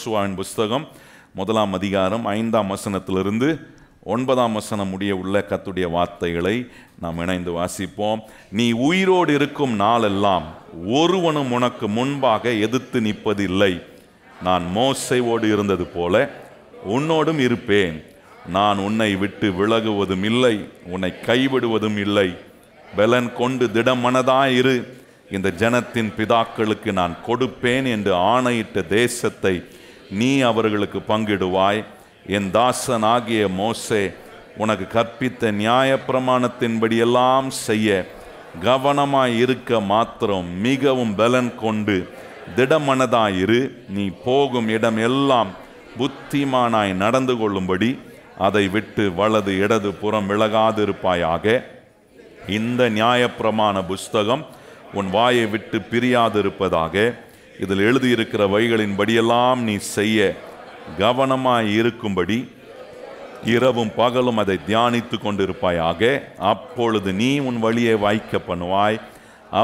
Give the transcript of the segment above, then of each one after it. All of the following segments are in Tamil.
யோசுவாவின் புஸ்தகம் 1ஆம் அதிகாரம் 5ஆம் வசனத்திலிருந்து 9ஆம் வசனம் முடிய உள்ள கர்த்தருடைய வார்த்தைகளை நாம் இணைந்து வாசிப்போம். நீ உயிரோடு இருக்கும் நாளெல்லாம் ஒருவனும் உனக்கு முன்பாக எதிர்த்து நிற்பதில்லை. நான் மோசேயோடு இருந்தது போல உன்னோடும் இருப்பேன். நான் உன்னை விட்டு விலகுவதும் இல்லை, உன்னை கைவிடுவதும் இல்லை. பலன் கொண்டு திடமனதாயிரு. இந்த ஜனத்தின் பிதாக்களுக்கு நான் கொடுப்பேன் என்று ஆணையிட்ட தேசத்தை நீ அவர்களுக்கு பங்கிடுவாய். என் தாசன் ஆகிய மோசே உனக்கு கற்பித்த நியாயப்பிரமாணத்தின்படியெல்லாம் செய்ய கவனமாய் இருக்க மாத்திரம் மிகவும் பலன் கொண்டு திடமனதாயிரு. நீ போகும் இடம் எல்லாம் புத்திமானாய் நடந்து கொள்ளும்படி அதை விட்டு வலது இடது புறம் விலகாதிருப்பாயாக. இந்த நியாயப்பிரமாண புஸ்தகம் உன் வாயை விட்டு பிரியாதிருப்பதாக. இதில் எழுதியிருக்கிற வைகளின்படியெல்லாம் நீ செய்ய கவனமாய் இருக்கும்படி இரவும் பகலும் அதை தியானித்து கொண்டிருப்பாயாக. அப்பொழுது நீ உன் வழியை வாய்க்க பண்ணுவாய்,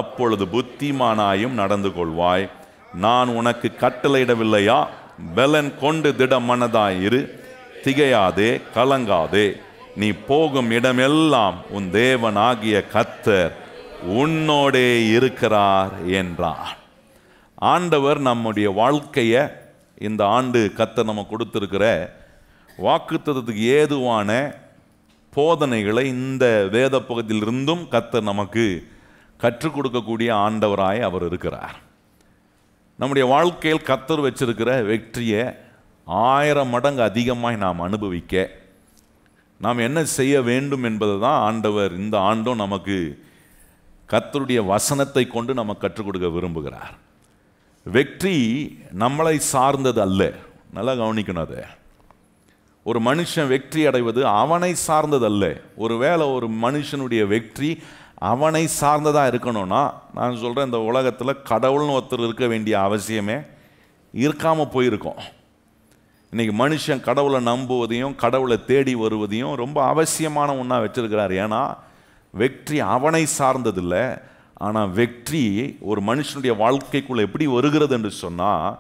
அப்பொழுது புத்திமானாயும் நடந்து கொள்வாய். நான் உனக்கு கட்டளையிடவில்லையா? பலன் கொண்டு திடமனதாயிரு, திகையாதே, கலங்காதே. நீ போகும் இடமெல்லாம் உன் தேவனாகிய கர்த்தர் உன்னோடே இருக்கிறார் என்றார். ஆண்டவர் நம்முடைய வாழ்க்கையை இந்த ஆண்டு கர்த்தர் நம்ம கொடுத்திருக்கிற வாக்குத்தத்தத்துக்கு ஏதுவான போதனைகளை இந்த வேத பகுதியிலிருந்தும் கர்த்தர் நமக்கு கற்றுக் கொடுக்கக்கூடிய ஆண்டவராய் அவர் இருக்கிறார். நம்முடைய வாழ்க்கையில் கர்த்தர் வச்சிருக்கிற வெற்றியை 1000 மடங்கு அதிகமாய் நாம் அனுபவிக்க நாம் என்ன செய்ய வேண்டும் என்பதை தான் ஆண்டவர் இந்த ஆண்டும் நமக்கு கர்த்தருடைய வசனத்தை கொண்டு நம்ம கற்றுக் கொடுக்க விரும்புகிறார். வெற்றி நம்மளை சார்ந்தது அல்ல. நல்லா கவனிக்கணும். அதை ஒரு மனுஷன் வெற்றி அடைவது அவனை சார்ந்தது அல்ல. ஒருவேளை ஒரு மனுஷனுடைய வெற்றி அவனை சார்ந்ததாக இருக்கணும்னா, நான் சொல்கிறேன், இந்த உலகத்தில் கடவுள்னு ஒருத்தர் இருக்க வேண்டிய அவசியமே இருக்காமல் போயிருக்கோம். இன்றைக்கி மனுஷன் கடவுளை நம்புவதையும் கடவுளை தேடி வருவதையும் ரொம்ப அவசியமான ஒன்றா வச்சிருக்கிறார். ஏன்னா வெற்றி அவனை சார்ந்ததில்லை. ஆனால் வெற்றி ஒரு மனுஷனுடைய வாழ்க்கைக்குள்ளே எப்படி வருகிறது என்று சொன்னால்,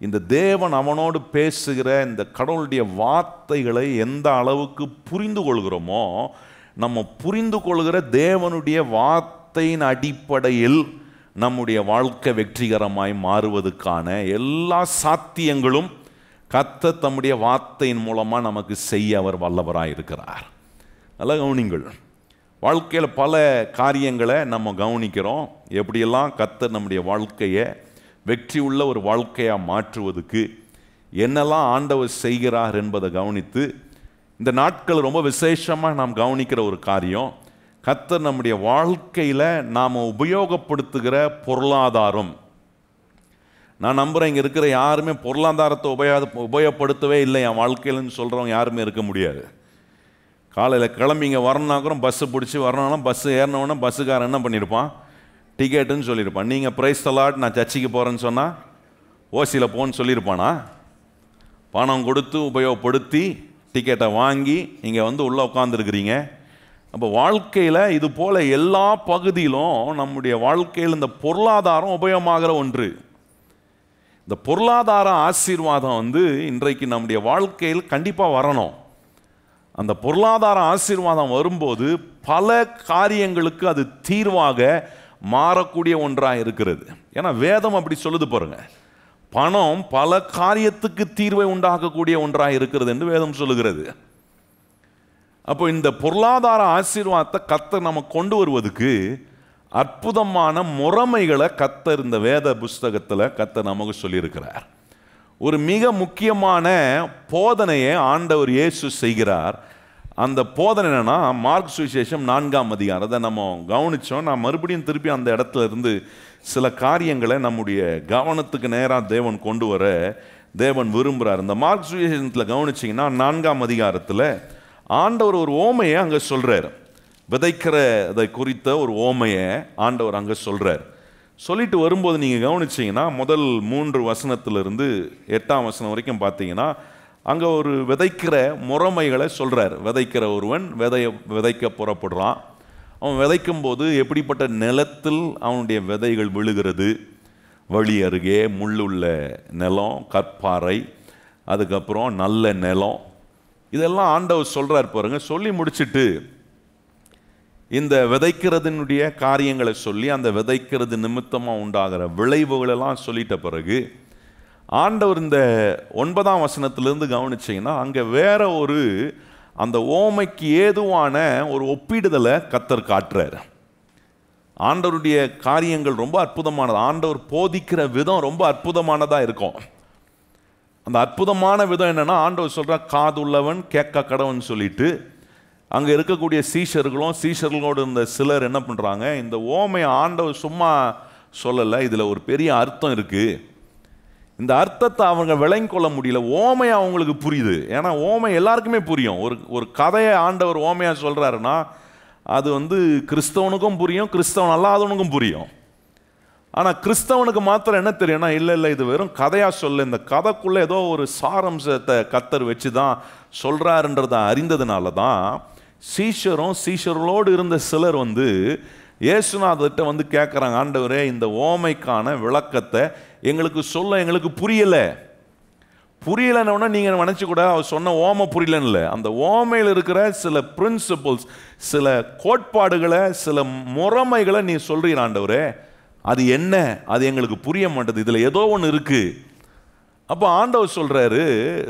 இந்த தேவன் அவனோடு பேசுகிற இந்த கடவுளுடைய வார்த்தைகளை எந்த அளவுக்கு புரிந்து கொள்கிறோமோ, நம்ம புரிந்து கொள்கிற தேவனுடைய வார்த்தையின் அடிப்படையில் நம்முடைய வாழ்க்கை வெற்றிகரமாய் மாறுவதற்கான எல்லா சாத்தியங்களும் கர்த்தர் தம்முடைய வார்த்தையின் மூலமாக நமக்கு செய்ய அவர் வல்லவராக இருக்கிறார். நல்லா கவனிங்கள். வாழ்க்கையில் பல காரியங்களை நம்ம கவனிக்கிறோம். எப்படியெல்லாம் கர்த்தர் நம்முடைய வாழ்க்கையை வெற்றி உள்ள ஒரு வாழ்க்கையாக மாற்றுவதற்கு என்னெல்லாம் ஆண்டவர் செய்கிறார் என்பதை கவனித்து, இந்த நாட்கள் ரொம்ப விசேஷமாக நாம் கவனிக்கிற ஒரு காரியம், கர்த்தர் நம்முடைய வாழ்க்கையில் நாம் உபயோகப்படுத்துகிற பொருளாதாரம். நான் நம்புகிறேன், இங்கே இருக்கிற யாருமே பொருளாதாரத்தை உபயோகப்படுத்தவே இல்லை என் வாழ்க்கையில்னு சொல்கிறவங்க யாருமே இருக்க முடியாது. காலையில் கிளம்பி இங்கே வரணுன்னா கூட பஸ்ஸு பிடிச்சி வரணும்னா பஸ்ஸு ஏறினோன்னா பஸ்ஸுக்காரன் என்ன பண்ணியிருப்பான்? டிக்கெட்டுன்னு சொல்லியிருப்பான். நீங்கள் ப்ரைஸ் தலாட் நான் சர்ச்சுக்கு போகிறேன்னு சொன்னால் ஓசியில் போன்னு சொல்லியிருப்பானா? பணம் கொடுத்து உபயோகப்படுத்தி டிக்கெட்டை வாங்கி இங்கே வந்து உள்ளே உட்காந்துருக்குறீங்க. அப்போ வாழ்க்கையில் இது போல் எல்லா பகுதியிலும் நம்முடைய வாழ்க்கையில் இந்த பொருளாதாரம் உபயோகமாகிற ஒன்று. இந்த பொருளாதார ஆசீர்வாதம் வந்து இன்றைக்கு நம்முடைய வாழ்க்கையில் கண்டிப்பாக வரணும். அந்த பொருளாதார ஆசீர்வாதம் வரும்போது பல காரியங்களுக்கு அது தீர்வாக மாறக்கூடிய ஒன்றாக இருக்கிறது. ஏன்னா வேதம் அப்படி சொல்லுது பாருங்க, பணம் பல காரியத்துக்கு தீர்வை உண்டாக்கக்கூடிய ஒன்றாக இருக்கிறது என்று வேதம் சொல்லுகிறது. அப்போ இந்த பொருளாதார ஆசீர்வாதத்தை கர்த்தர் நம்ம கொண்டு வருவதற்கு அற்புதமான முறைமைகளை கர்த்தர் இந்த வேத புஸ்தகத்தில் கர்த்தர் நமக்கு சொல்லியிருக்கிறார். ஒரு மிக முக்கியமான போதனையை ஆண்டவர் இயேசு செய்கிறார். அந்த போதனை என்னன்னா, மார்க் சுவிசேஷம் 4ஆம் அதிகாரம். அதை நம்ம கவனித்தோம். நான் மறுபடியும் திருப்பி அந்த இடத்துல இருந்து சில காரியங்களை நம்முடைய கவனத்துக்கு நேராக தேவன் கொண்டு வர தேவன் விரும்புகிறார். இந்த மார்க் சுவிசேஷத்தில் கவனிச்சிங்கன்னா 4ஆம் அதிகாரத்தில் ஆண்டவர் ஒரு ஓமையை அங்கே சொல்கிறார். விதைக்கிறதை குறித்த ஒரு ஓமையை ஆண்டவர் அங்கே சொல்கிறார். சொல்லிட்டு வரும்போது நீங்கள் கவனிச்சிங்கன்னா முதல் 3 வசனத்திலிருந்து 8ஆம் வசனம் வரைக்கும் பார்த்தீங்கன்னா அங்கே ஒரு விதைக்கிற முறைமைகளை சொல்கிறார். விதைக்கிற ஒருவன் விதைக்க புறப்படுறான். அவன் விதைக்கும் போது எப்படிப்பட்ட நிலத்தில் அவனுடைய விதைகள் விழுகிறது, வழி அருகே முள்ளுள்ள நிலம், கற்பாறை, அதுக்கப்புறம் நல்ல நிலம், இதெல்லாம் ஆண்டவர் சொல்றார் பாருங்க. சொல்லி முடிச்சுட்டு இந்த விதைக்கிறதுனுடைய காரியங்களை சொல்லி அந்த விதைக்கிறது நிமித்தமாக உண்டாகிற விளைவுகளெல்லாம் சொல்லிட்ட பிறகு ஆண்டவர் இந்த 9ஆம் வசனத்திலிருந்து கவனிச்சிங்கன்னா அங்கே வேற ஒரு அந்த ஓமைக்கு ஏதுவான ஒரு ஒப்பிடுதலை கர்த்தர் காட்டுறார். ஆண்டவருடைய காரியங்கள் ரொம்ப அற்புதமானது. ஆண்டவர் போதிக்கிற விதம் ரொம்ப அற்புதமானதாக இருக்கும். அந்த அற்புதமான விதம் என்னன்னா, ஆண்டவர் சொல்கிறார் காதுள்ளவன் கேட்க கடவன் சொல்லிட்டு அங்கே இருக்கக்கூடிய சீஷர்களோடு இருந்த சிலர் என்ன பண்ணுறாங்க, இந்த ஓமையை ஆண்டவர் சும்மா சொல்லலை, இதில் ஒரு பெரிய அர்த்தம் இருக்குது. இந்த அர்த்தத்தை அவங்க விளங்கி கொள்ள முடியல. ஓமையை அவங்களுக்கு புரியுது. ஏன்னா ஓமை எல்லாருக்குமே புரியும். ஒரு கதையை ஆண்டவர் ஓமையாக சொல்கிறாருன்னா அது கிறிஸ்தவனுக்கும் புரியும், கிறிஸ்தவன் அல்லாதவனுக்கும் புரியும். ஆனால் கிறிஸ்தவனுக்கு மாத்திரம் என்ன தெரியும்னா, இல்லை இது வெறும் கதையாக சொல்ல, இந்த கதைக்குள்ளே ஏதோ ஒரு சாரம்சத்தை கர்த்தர் வச்சு தான் சொல்கிறாருன்றதை அறிந்ததுனால தான் சீஷர்களோடு இருந்த சிலர் இயேசுநாதர்கிட்ட கேட்குறாங்க, ஆண்டவரே இந்த ஓமைக்கான விளக்கத்தை எங்களுக்கு சொல்ல, எங்களுக்கு புரியலன்னு நீங்கள் நினச்சி கூட அவர் சொன்ன ஓமை புரியலன்னு இல்லை. அந்த ஓமையில் இருக்கிற சில பிரின்சிபல்ஸ், சில கோட்பாடுகளை, சில முறைமைகளை நீ சொல்கிறீர் ஆண்டவரே, அது என்ன, அது எங்களுக்கு புரிய மாட்டேது, இதில் ஏதோ ஒன்று இருக்குது. அப்போ ஆண்டவர் சொல்கிறாரு,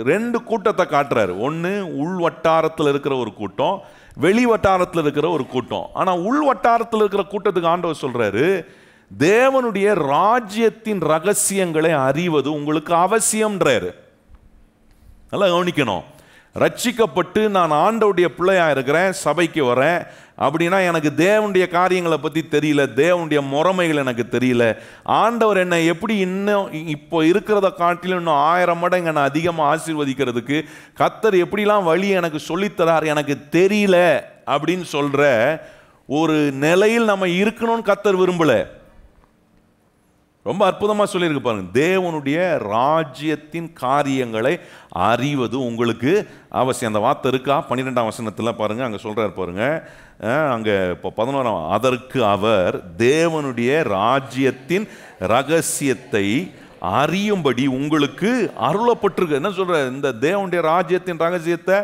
2 கூட்டத்தை காட்டுறாரு. ஒன்று உள் வட்டாரத்தில் இருக்கிற ஒரு கூட்டம், வெளி வட்டாரத்தில் இருக்கிற ஒரு கூட்டம். ஆனால் உள் வட்டாரத்தில் இருக்கிற கூட்டத்துக்கு ஆண்டவர் சொல்கிறாரு, தேவனுடைய ராஜ்யத்தின் ரகசியங்களை அறிவது உங்களுக்கு அவசியம்ன்றாரு. நல்லா கவனிக்கணும். ரட்சிக்கப்பட்டு நான் ஆண்டவருடைய பிள்ளையாக இருக்கிறேன், சபைக்கு வரேன் அப்படின்னா எனக்கு தேவனுடைய காரியங்களை பற்றி தெரியல, தேவனுடைய முறைமைகள் எனக்கு தெரியல, ஆண்டவர் என்னை எப்படி இன்னும் இப்போ இருக்கிறத காட்டிலும் இன்னும் 1000 மடங்கு என்னை அதிகமாக ஆசீர்வதிக்கிறதுக்கு கர்த்தர் எப்படிலாம் வழி எனக்கு சொல்லித்தரார் எனக்கு தெரியல அப்படின்னு சொல்கிற ஒரு நிலையில் நம்ம இருக்கணும்னு கர்த்தர் விரும்பலை. ரொம்ப அற்புதமாக சொல்லியிருக்கு பாருங்க, தேவனுடைய ராஜ்யத்தின் காரியங்களை அறிவது உங்களுக்கு அவசியம். அந்த வார்த்தை இருக்கா 12ஆம் வசனத்தில் பாருங்க, அங்கே சொல்றாரு பாருங்க, அங்கே இப்போ 11ஆம், அதற்கு அவர் தேவனுடைய ராஜ்யத்தின் ரகசியத்தை அறியும்படி உங்களுக்கு அருளப்பட்டிருக்கு. என்ன சொல்ற, இந்த தேவனுடைய ராஜ்யத்தின் ரகசியத்தை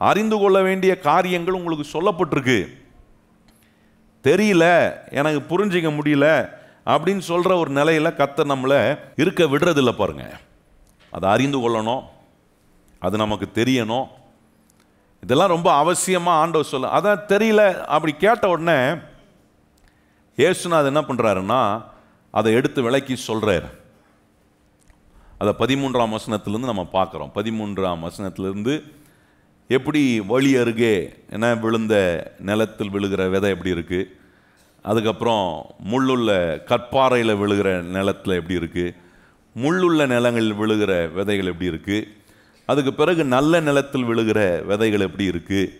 அறிந்து கொள்ள வேண்டிய காரியங்கள் உங்களுக்கு சொல்லப்பட்டிருக்கு. தெரியல, எனக்கு புரிஞ்சிக்க முடியல அப்படின்னு சொல்கிற ஒரு நிலையில் கர்த்தர் நம்மளை இருக்க விடுறதில்லை பாருங்க. அதை அறிந்து கொள்ளணும், அது நமக்கு தெரியணும், இதெல்லாம் ரொம்ப அவசியமாக ஆண்டவர் சொல்ல. அதான் தெரியல அப்படி கேட்ட உடனே இயேசுநாதர் என்ன பண்ணுறாருன்னா அதை எடுத்து விளக்கி சொல்கிறார். அதை 13ஆம் வசனத்திலேருந்து நம்ம பார்க்குறோம். 13ஆம் வசனத்திலேருந்து எப்படி வழி அருகே என்ன விழுந்த நிலத்தில் விழுகிற விதை எப்படி இருக்குது, அதுக்கப்புறம் முள்ளுள்ள கற்பாறையில் விழுகிற நிலத்தில் எப்படி இருக்குது, முள்ளுள்ள நிலங்களில் விழுகிற விதைகள் எப்படி இருக்குது, அதுக்கு பிறகு நல்ல நிலத்தில் விழுகிற விதைகள் எப்படி இருக்குது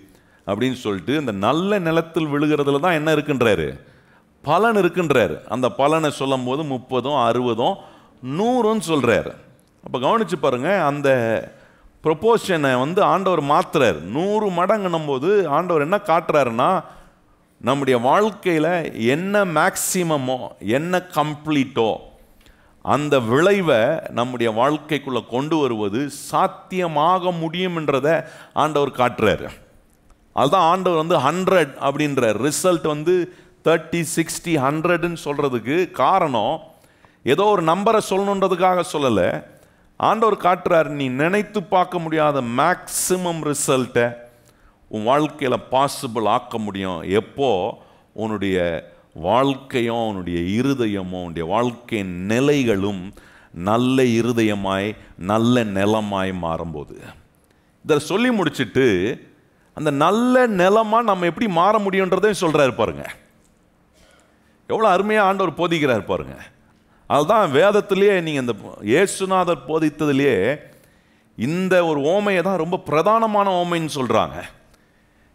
அப்படின்னு சொல்லிட்டு இந்த நல்ல நிலத்தில் விழுகிறதுல தான் என்ன இருக்குன்றாரு, பலன் இருக்குன்றாரு. அந்த பலனை சொல்லும் போது 30, 60, 100 சொல்கிறார். அப்போ கவனித்து பாருங்கள், அந்த ப்ரொபோஷனை ஆண்டவர் மாற்றுறார். 100 மடங்குன்னும் போது ஆண்டவர் என்ன காட்டுறாருன்னா, நம்முடைய வாழ்க்கையில் என்ன மேக்சிமமோ என்ன கம்ப்ளீட்டோ அந்த விளைவை நம்முடைய வாழ்க்கைக்குள்ளே கொண்டு வருவது சாத்தியமாக முடியும்ன்றதை ஆண்டவர் காட்டுறாரு. அதுதான் ஆண்டவர் 100 அப்படின்ற ரிசல்ட் 30, 60, 100ன்னு சொல்கிறதுக்கு காரணம் ஏதோ ஒரு நம்பரை சொல்லணுன்றதுக்காக சொல்லலை. ஆண்டவர் காட்டுறாரு, நீ நினைத்து பார்க்க முடியாத மேக்சிமம் ரிசல்ட்டை உன் வாழ்க்கையில் பாசிபிள் ஆக்க முடியும் எப்போ உன்னுடைய வாழ்க்கையும் உன்னுடைய இருதயமும் உன்னுடைய வாழ்க்கையின் நிலைகளும் நல்ல இருதயமாய் நல்ல நிலமாய் மாறும்போது. இதை சொல்லி முடிச்சுட்டு அந்த நல்ல நிலமாக நம்ம எப்படி மாற முடியுன்றதையும் சொல்கிறாரு பாருங்க. எவ்வளோ அருமையாக ஆண்டவர் போதிக்கிறார் பாருங்க. அதுதான் வேதத்திலேயே நீங்கள் இந்த இயேசுநாதர் போதித்ததுலேயே இந்த ஒரு ஓமையை தான் ரொம்ப பிரதானமான ஓமைன்னு சொல்கிறாங்க.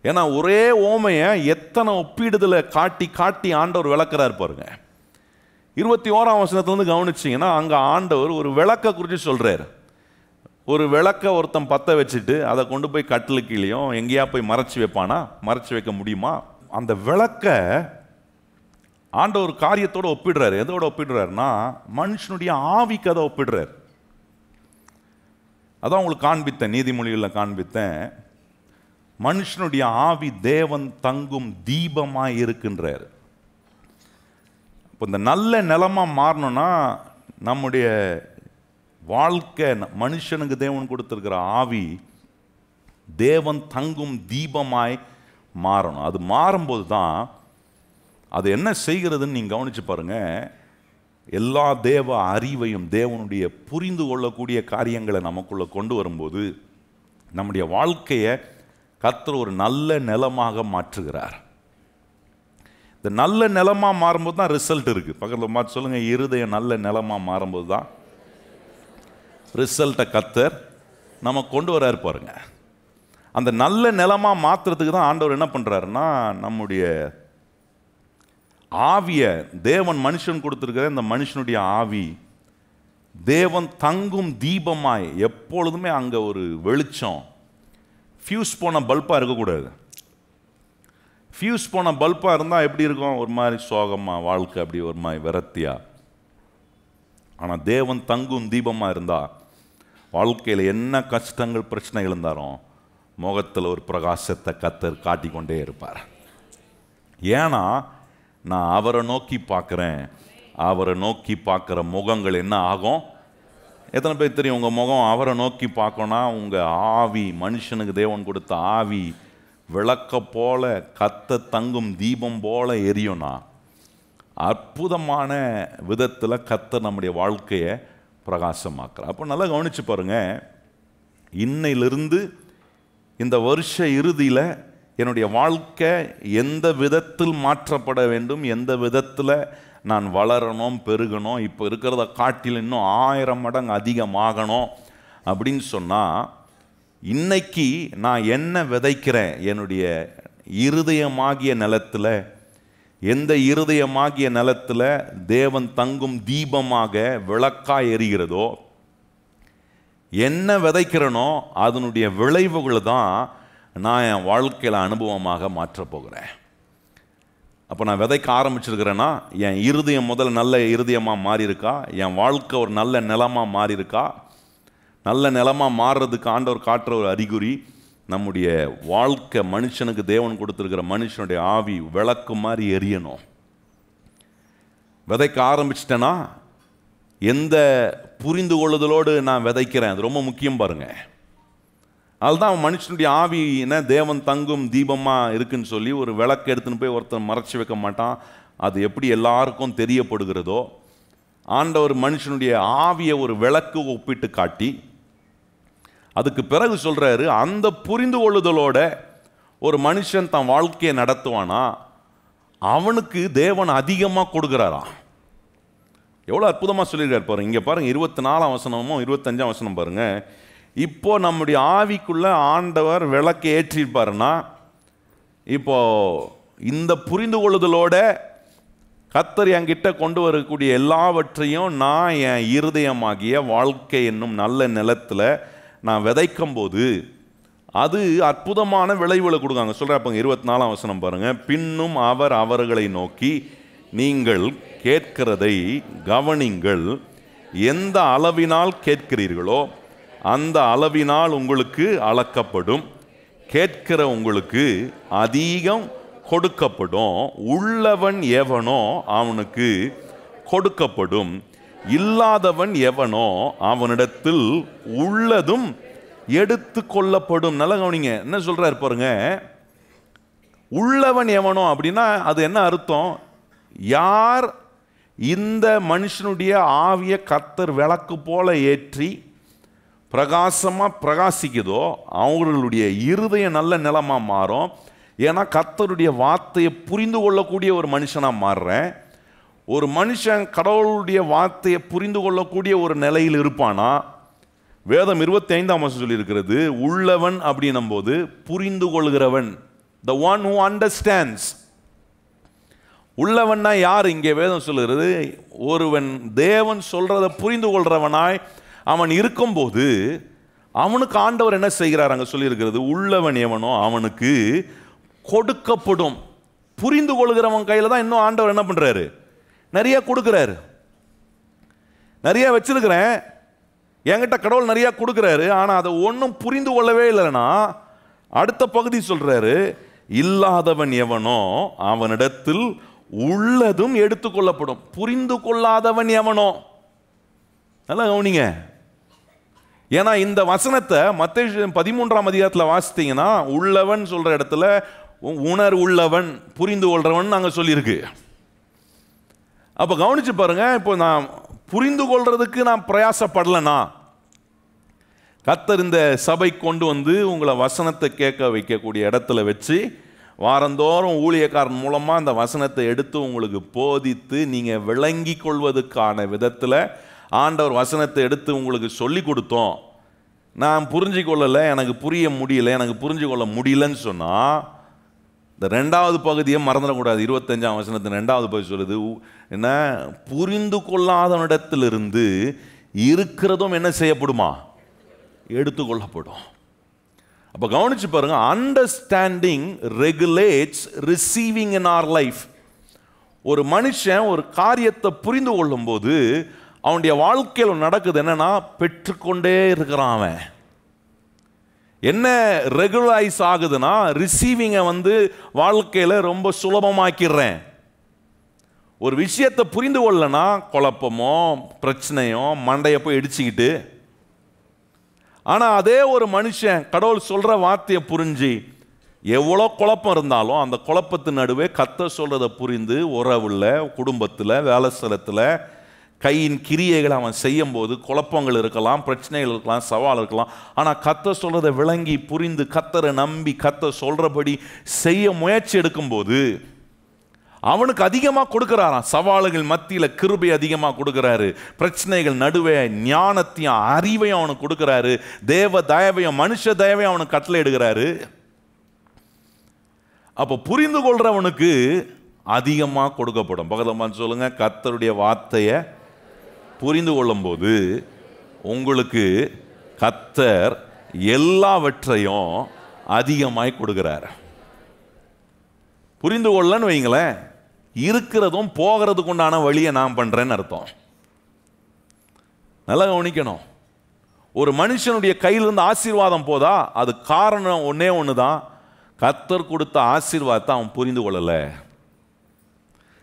ஏன்னா ஒரே ஓமையை எத்தனை ஒப்பீடுதலை காட்டி காட்டி ஆண்டவர் விளக்குறாரு பாருங்க. 21ஆம் வசனத்துலேருந்து கவனிச்சிங்கன்னா அங்கே ஆண்டவர் ஒரு விளக்கை குறித்து சொல்கிறார். ஒரு விளக்கை ஒருத்தன் பற்ற வச்சுட்டு அதை கொண்டு போய் கட்டிலு கீழேயும் எங்கேயா போய் மறைச்சி வைப்பானா? மறைச்சி வைக்க முடியுமா? அந்த விளக்கை ஆண்டவர் காரியத்தோடு ஒப்பிடுறாரு. எதோட ஒப்பிடுறாருன்னா மனுஷனுடைய ஆவிக்கு அதை ஒப்பிடுறார். அதான் உங்களுக்கு காண்பித்தேன், நீதிமொழிகளில் காண்பித்தேன். மனுஷனுடைய ஆவி தேவன் தங்கும் தீபமாய் இருக்கின்றார். இப்போ இந்த நல்ல நிலமாக மாறணும்னா நம்முடைய வாழ்க்கை, மனுஷனுக்கு தேவன் கொடுத்துருக்கிற ஆவி தேவன் தங்கும் தீபமாய் மாறணும். அது மாறும்போது தான் அது என்ன செய்கிறதுன்னு நீங்கள் கவனித்து பாருங்கள். எல்லா தேவ அறிவையும் தேவனுடைய புரிந்து கொள்ளக்கூடிய காரியங்களை நமக்குள்ளே கொண்டு வரும்போது நம்முடைய வாழ்க்கையை கர்த்தர் ஒரு நல்ல நிலமாக மாற்றுகிறார். இந்த நல்ல நிலமாக மாறும்போது தான் ரிசல்ட் இருக்குது. பக்கத்தில் பார்த்து சொல்லுங்கள், இருதயம் நல்ல நிலமாக மாறும்போது தான் ரிசல்ட்டை கர்த்தர் நம்ம கொண்டு வராரு பாருங்க. அந்த நல்ல நிலமாக மாற்றுறதுக்கு தான் ஆண்டவர் என்ன பண்ணுறாருன்னா, நம்முடைய ஆவியை தேவன் மனுஷன் கொடுத்துருக்கிற இந்த மனுஷனுடைய ஆவி தேவன் தங்கும் தீபமாய் எப்பொழுதுமே அங்கே ஒரு வெளிச்சம், ஃபியூஸ் போன பல்பாக இருக்கக்கூடாது. ஃபியூஸ் போன பல்பாக இருந்தால் எப்படி இருக்கும்? ஒரு மாதிரி சோகமாக வாழ்க்கை, அப்படி ஒரு மாதிரி விரத்தியாக. ஆனால் தேவன் தங்கும் தீபமாக இருந்தால் வாழ்க்கையில் என்ன கஷ்டங்கள் பிரச்சனைகள் இருந்தாலும் முகத்தில் ஒரு பிரகாசத்தை கர்த்தர் காட்டிக்கொண்டே இருப்பார். ஏன்னா நான் அவரை நோக்கி பார்க்குறேன். அவரை நோக்கி பார்க்குற முகங்கள் என்ன ஆகும்? எத்தனை பேர் தெரியும் உங்கள் முகம் அவரை நோக்கி பார்க்கணும்னா உங்கள் ஆவி, மனுஷனுக்கு தேவன் கொடுத்த ஆவி விளக்க போல கர்த்தர் தங்கும் தீபம் போல எரியும்னா அற்புதமான விதத்தில் கர்த்தர் நம்முடைய வாழ்க்கையை பிரகாசமாக்குறார். அப்போ நல்லா கவனித்து பாருங்கள், இன்னையிலிருந்து இந்த வருஷ இறுதியில் என்னுடைய வாழ்க்கை எந்த விதத்தில் மாற்றப்பட வேண்டும், எந்த விதத்தில் நான் வளரணும், பெருகணும், இப்போ இருக்கிறத காட்டில் இன்னும் 1000 மடங்கு அதிகமாகணும் அப்படின்னு சொன்னால், இன்னைக்கு நான் என்ன விதைக்கிறேன்? என்னுடைய இருதயமாகிய நிலத்தில், எந்த இருதயமாகிய நிலத்தில் தேவன் தங்கும் தீபமாக விளக்காய் எரிகிறதோ, என்ன விதைக்கிறனோ அதனுடைய விளைவுகள் தான் நான் என் வாழ்க்கையில் அனுபவமாக மாற்றப்போகிறேன். அப்போ நான் விதைக்க ஆரம்பிச்சிருக்கிறேன்னா என் இருதயம் முதல்ல நல்ல இருதயமாக மாறி இருக்கா, என் வாழ்க்கை ஒரு நல்ல நிலமாக மாறி இருக்கா. நல்ல நிலமாக மாறுறதுக்கு ஆண்டவர் காட்டுற ஒரு அறிகுறி, நம்முடைய வாழ்க்கை மனுஷனுக்கு தேவன் கொடுத்துருக்கிற மனுஷனுடைய ஆவி விளக்கு மாதிரி எரியணும். விதைக்க ஆரம்பிச்சிட்டேன்னா எந்த புரிந்து கொள்ளுதலோடு நான் விதைக்கிறேன், அது ரொம்ப முக்கியம் பாருங்க. அதுதான் மனுஷனுடைய ஆவி என்ன தேவன் தங்கும் தீபமாக இருக்குன்னு சொல்லி ஒரு விளக்கு எடுத்துன்னு போய் ஒருத்தர் மறைச்சி வைக்க மாட்டான். அது எப்படி எல்லாருக்கும் தெரியப்படுகிறதோ, ஆண்டவர் மனுஷனுடைய ஆவியை ஒரு விளக்கு ஒப்பிட்டு காட்டி அதுக்கு பிறகு சொல்கிறாரு, அந்த புரிந்து கொள்ளுதலோட ஒரு மனுஷன் தன் வாழ்க்கையை நடத்துவானா அவனுக்கு தேவன் அதிகமாக கொடுக்குறாராம். எவ்வளோ அற்புதமாக சொல்லியிருக்காரு பாருங்க. இங்கே பாருங்கள், 24ஆம் வசனமும் 25ஆம் வசனம் பாருங்கள். இப்போ நம்முடைய ஆவிக்குள்ள ஆண்டவர் விளக்கு ஏற்றிருப்பாருன்னா, இப்போ இந்த புரிந்து கொள்ளுதலோட கர்த்தர் என்கிட்ட கொண்டு வரக்கூடிய எல்லாவற்றையும் நான் என் இருதயமாகிய வாழ்க்கை என்னும் நல்ல நிலத்தில் நான் விதைக்கும் போது அது அற்புதமான விளைவுகளை கொடுக்காங்க. சொல்கிறப்ப 24ஆம் வசனம் பாருங்கள். பின்னும் அவர் அவர்களை நோக்கி, நீங்கள் கேட்கிறதை கவனிங்கள், எந்த அளவினால் கேட்கிறீர்களோ அந்த அளவினால் உங்களுக்கு அளக்கப்படும், கேட்கிற உங்களுக்கு அதிகம் கொடுக்கப்படும். உள்ளவன் எவனோ அவனுக்கு கொடுக்கப்படும், இல்லாதவன் எவனோ அவனிடத்தில் உள்ளதும் எடுத்து கொள்ளப்படும். நல்ல கவனிங்க, என்ன சொல்றாரு பாருங்க. உள்ளவன் எவனோ அப்படின்னா அது என்ன அர்த்தம்? யார் இந்த மனுஷனுடைய ஆவிய கர்த்தர் விளக்கு போல ஏற்றி பிரகாசமாக பிரகாசிக்குதோ அவங்களுடைய இருதயம் நல்ல நிலமாக மாறும். ஏன்னா கர்த்தருடைய வார்த்தையை புரிந்து கொள்ளக்கூடிய ஒரு மனுஷனாக மாறுறேன். ஒரு மனுஷன் கடவுளுடைய வார்த்தையை புரிந்து கொள்ளக்கூடிய ஒரு நிலையில் இருப்பானா, வேதம் 25ஆம் வசனம் சொல்லியிருக்கிறது, உள்ளவன் அப்படின்னும் போது புரிந்து கொள்கிறவன், the one who understands. உள்ளவன்னா யார்? இங்கே வேதம் சொல்லுகிறது, ஒருவன் தேவன் சொல்றதை புரிந்து கொள்றவனாய் அவன் இருக்கும்போது அவனுக்கு ஆண்டவர் என்ன செய்கிறார்? அங்கே சொல்லியிருக்கிறது, உள்ளவன் எவனோ அவனுக்கு கொடுக்கப்படும். புரிந்து கொள்கிறவன் கையில் தான் இன்னும் ஆண்டவர் என்ன பண்ணுறாரு? நிறைய கொடுக்குறாரு. நிறைய வச்சிருக்கிறேன், என்கிட்ட கடவுள் நிறையா கொடுக்குறாரு, ஆனால் அதை ஒன்றும் புரிந்து கொள்ளவே இல்லைன்னா அடுத்த பகுதி சொல்கிறாரு, இல்லாதவன் எவனோ அவனிடத்தில் உள்ளதும் எடுத்துக்கொள்ளப்படும். புரிந்து கொள்ளாதவன் எவனோ, நல்லா கவனிங்க. ஏன்னா இந்த வசனத்தை மத்தேயு 13ஆம் அதிகாரத்தில் வாசித்தீங்கன்னா உள்ளவன் சொல்கிற இடத்துல உணர் உள்ளவன், புரிந்து கொள்றவன் நாங்கள் சொல்லியிருக்கு. அப்போ கவனிச்சு பாருங்க, இப்போ நான் புரிந்து கொள்றதுக்கு நான் பிரயாசப்படலைன்னா, கர்த்தர் இந்த சபை கொண்டு வந்து உங்களை வசனத்தை கேட்க வைக்கக்கூடிய இடத்துல வச்சு வாரந்தோறும் ஊழியக்காரன் மூலமாக அந்த வசனத்தை எடுத்து உங்களுக்கு போதித்து நீங்கள் விளங்கி கொள்வதற்கான விதத்தில் ஆண்டவர் வசனத்தை எடுத்து உங்களுக்கு சொல்லி கொடுத்தோம், நான் புரிஞ்சு கொள்ளலை, எனக்கு புரிய முடியலை, எனக்கு புரிஞ்சு கொள்ள முடியலன்னு சொன்னால் இந்த ரெண்டாவது பகுதியை மறந்துடக்கூடாது. 25ஆம் வசனத்தின் ரெண்டாவது பகுதி சொல்லுது என்ன, புரிந்து கொள்ளாதவனிடத்திலிருந்து இருக்கிறதும் என்ன செய்யப்படுமா, எடுத்துக்கொள்ளப்படும். அப்போ கவனிச்சு பாருங்க, அண்டர்ஸ்டாண்டிங் ரெகுலேட்ஸ் ரிசீவிங் இன் ஆர் லைஃப். ஒரு மனுஷன் ஒரு காரியத்தை புரிந்து கொள்ளும் போது அவனுடைய வாழ்க்கையில் நடக்குது என்னன்னா, பெற்றுக்கொண்டே இருக்கிறான். அவன் என்ன ரெகுலரைஸ் ஆகுதுன்னா, ரிசீவிங்கை வாழ்க்கையில் ரொம்ப சுலபமாக்கிடுறேன். ஒரு விஷயத்தை புரிந்து கொள்ளனா குழப்பமோ பிரச்சனையோ மண்டையை போய் இடிச்சுக்கிட்டு, ஆனால் அதே ஒரு மனுஷன் கடவுள் சொல்கிற வார்த்தையை புரிஞ்சு எவ்வளோ குழப்பம் இருந்தாலும் அந்த குழப்பத்தின் நடுவே கர்த்தர் சொல்கிறத புரிந்து உறவுல, குடும்பத்தில், வேலை ஸ்தலத்தில் கையின் கிரியைகளை அவன் செய்யும் போது குழப்பங்கள் இருக்கலாம், பிரச்சனைகள் இருக்கலாம், சவால் இருக்கலாம், ஆனால் கர்த்தர் சொல்கிறத விளங்கி புரிந்து கர்த்தரை நம்பி கர்த்தர் சொல்கிறபடி செய்ய முயற்சி எடுக்கும்போது அவனுக்கு அதிகமாக கொடுக்குறாராம். சவால்கள் மத்தியில் கிருபை அதிகமாக கொடுக்குறாரு, பிரச்சனைகள் நடுவே ஞானத்தையும் அறிவையும் அவனுக்கு கொடுக்குறாரு, தேவ தயவையும் மனுஷ தயவையும் அவனுக்கு கட்டளை எடுக்கிறாரு. அப்போ புரிந்து கொள்றவனுக்கு அதிகமாக கொடுக்கப்படும். பகதமான் சொல்லுங்க, கர்த்தருடைய வார்த்தையை புரிந்து கொள்ளும் போது உங்களுக்கு கர்த்தர் எல்லாவற்றையும் அதிகமாய் கொடுக்கிறார். புரிந்து கொள்ளன்னு வைங்களேன், இருக்கிறதும் போகிறதுக்கு உண்டான வழியை நான் பண்றேன்னு அர்த்தம். நல்லா கவனிக்கணும். ஒரு மனுஷனுடைய கையிலிருந்து ஆசீர்வாதம் போதா, அது காரணம் ஒன்னே ஒன்று தான், கர்த்தர் கொடுத்த ஆசீர்வாதத்தை அவன் புரிந்து கொள்ளலை.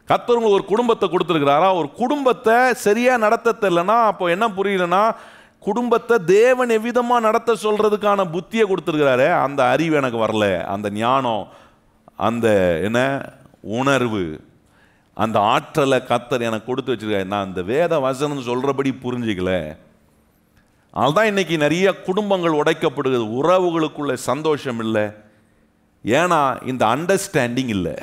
கர்த்தர் உங்களுக்கு ஒரு குடும்பத்தை கொடுத்துருக்கிறாரா, ஒரு குடும்பத்தை சரியா நடத்த தெரியலனா அப்போ என்ன புரியலன்னா, குடும்பத்தை தேவன் எவ்விதமாக நடத்த சொல்றதுக்கான புத்தியை கொடுத்துருக்கிறாரு, அந்த அறிவு எனக்கு வரல, அந்த ஞானம், அந்த என்ன உணர்வு, அந்த ஆற்றலை கர்த்தர் எனக்கு கொடுத்து வச்சிருக்காரு, நான் இந்த வேத வசனம் சொல்றபடி புரிஞ்சிக்கல. அதுதான் இன்னைக்கு நிறைய குடும்பங்கள் உடைக்கப்படுகிறது, உறவுகளுக்குள்ள சந்தோஷம் இல்லை. ஏன்னா இந்த அண்டர்ஸ்டாண்டிங் இல்லை.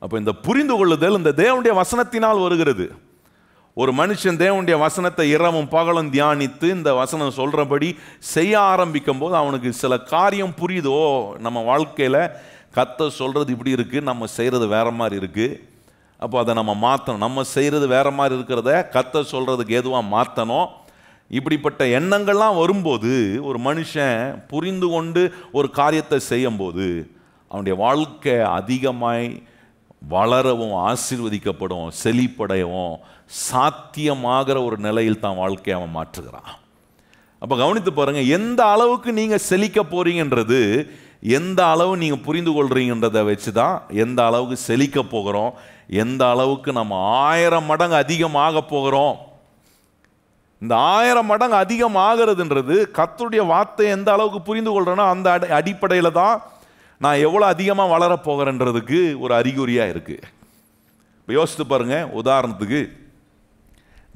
அப்போ இந்த புரிந்து கொள்ளுதல் இந்த தேவனுடைய வசனத்தினால் வருகிறது. ஒரு மனுஷன் தேவனுடைய வசனத்தை இரவும் பகலும் தியானித்து இந்த வசனம் சொல்றபடி செய்ய ஆரம்பிக்கும் போது அவனுக்கு சில காரியம் புரியுதோ, நம்ம வாழ்க்கையில் கர்த்தர் சொல்றது இப்படி இருக்கு, நம்ம செய்யறது வேற மாதிரி இருக்கு, அப்போ அதை நம்ம மாற்றணும். நம்ம செய்யறது வேற மாதிரி இருக்கிறத கர்த்தர் சொல்றதுக்கு ஏதுவாக மாற்றணும். இப்படிப்பட்ட எண்ணங்கள்லாம் வரும்போது ஒரு மனுஷன் புரிந்து கொண்டு ஒரு காரியத்தை செய்யும்போது அவனுடைய வாழ்க்கை அதிகமாய் வளரவும் ஆசீர்வதிக்கப்படும், செழிப்படையவும் சாத்தியமாகிற ஒரு நிலையில் தான் வாழ்க்கையை அவன் மாற்றுகிறான். அப்போ கவனித்து பாருங்க, எந்த அளவுக்கு நீங்கள் செழிக்க போறீங்கன்றது எந்த அளவு நீங்கள் புரிந்து கொள்றீங்கன்றதை வச்சு தான் எந்த அளவுக்கு செழிக்க போகிறோம், எந்த அளவுக்கு நம்ம 1000 மடங்கு அதிகமாக போகிறோம். இந்த 1000 மடங்கு அதிகமாகிறதுன்றது கர்த்தருடைய வார்த்தை எந்த அளவுக்கு புரிந்து கொள்றேனோ அந்த அடிப்படையில் தான் நான் எவ்வளோ அதிகமாக வளரப்போகிறேன்றதுக்கு ஒரு அறிகுறியாக இருக்குது. இப்போ யோசித்து பாருங்க, உதாரணத்துக்கு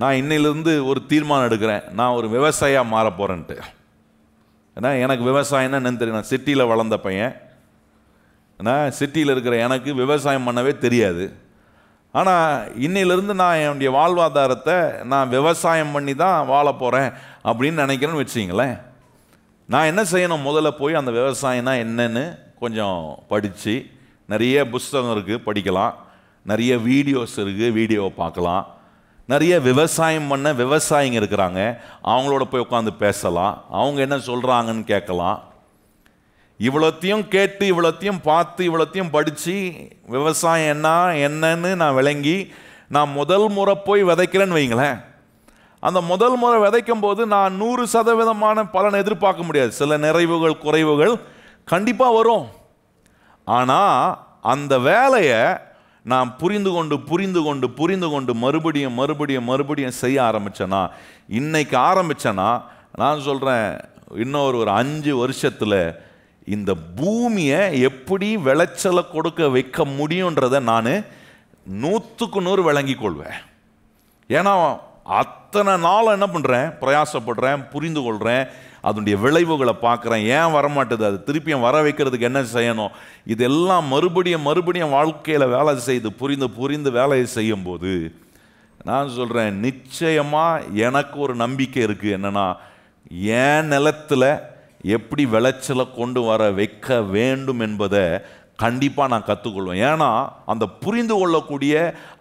நான் இன்னையிலேருந்து ஒரு தீர்மானம் எடுக்கிறேன், நான் ஒரு விவசாயியாக மாற போகிறேன்ட்டு. ஏன்னா எனக்கு விவசாயம்னா என்னன்னு தெரியும், நான் சிட்டியில் வளர்ந்த பையன், ஏன்னா சிட்டியில் இருக்கிற எனக்கு விவசாயம் பண்ணவே தெரியாது. ஆனால் இன்னையிலேருந்து நான் என்னுடைய வாழ்வாதாரத்தை நான் விவசாயம் பண்ணி தான் வாழ போகிறேன் அப்படின்னு நினைக்கிறேன்னு வச்சிங்களேன். நான் என்ன செய்யணும், முதல்ல போய் அந்த விவசாயம்னா என்னன்னு கொஞ்சம் படித்து, நிறைய புஸ்தகம் இருக்குது படிக்கலாம், நிறைய வீடியோஸ் இருக்குது வீடியோவை பார்க்கலாம், நிறைய விவசாயம் பண்ண விவசாயிங்க இருக்கிறாங்க அவங்களோட போய் உட்காந்து பேசலாம், அவங்க என்ன சொல்கிறாங்கன்னு கேட்கலாம். இவ்வளோத்தையும் கேட்டு இவ்வளோத்தையும் பார்த்து இவ்வளோத்தையும் படித்து விவசாயம் என்னன்னு நான் விளங்கி நான் முதல் முறை போய் விதைக்கிறேன்னு வைங்களேன், அந்த முதல் முறை விதைக்கும் போது நான் 100% பலனை எதிர்பார்க்க முடியாது. சில நிறைவுகள் குறைவுகள் கண்டிப்பாக வரும். ஆனால் அந்த வேலையை நான் புரிந்து கொண்டு மறுபடியும் செய்ய ஆரம்பித்தேன்னா, இன்னைக்கு ஆரம்பித்தேன்னா, நான் சொல்கிறேன், இன்னொரு 5 வருஷத்தில் இந்த பூமியை எப்படி விளைச்சலை கொடுக்க வைக்க முடியுன்றதை நான் 100க்கு 100 விளங்கி கொள்வேன். ஏன்னா அத்தனை நாள் என்ன பண்ணுறேன், பிரயாசப்படுறேன், புரிந்து கொள்கிறேன், அதனுடைய விளைவுகளை பார்க்குறேன். ஏன் வரமாட்டுது, அது திருப்பியும் வர வைக்கிறதுக்கு என்ன செய்யணும், இதெல்லாம் மறுபடியும் வாழ்க்கையில் வேலை செய்து புரிந்து வேலையை செய்யும்போது நான் சொல்கிறேன், நிச்சயமாக எனக்கு ஒரு நம்பிக்கை இருக்குது. என்னென்னா, என் நிலத்தில் எப்படி விளைச்சலை கொண்டு வர வைக்க வேண்டும் என்பதை கண்டிப்பாக நான் கற்றுக்கொள்வேன். ஏன்னா அந்த புரிந்து கொள்ளக்கூடிய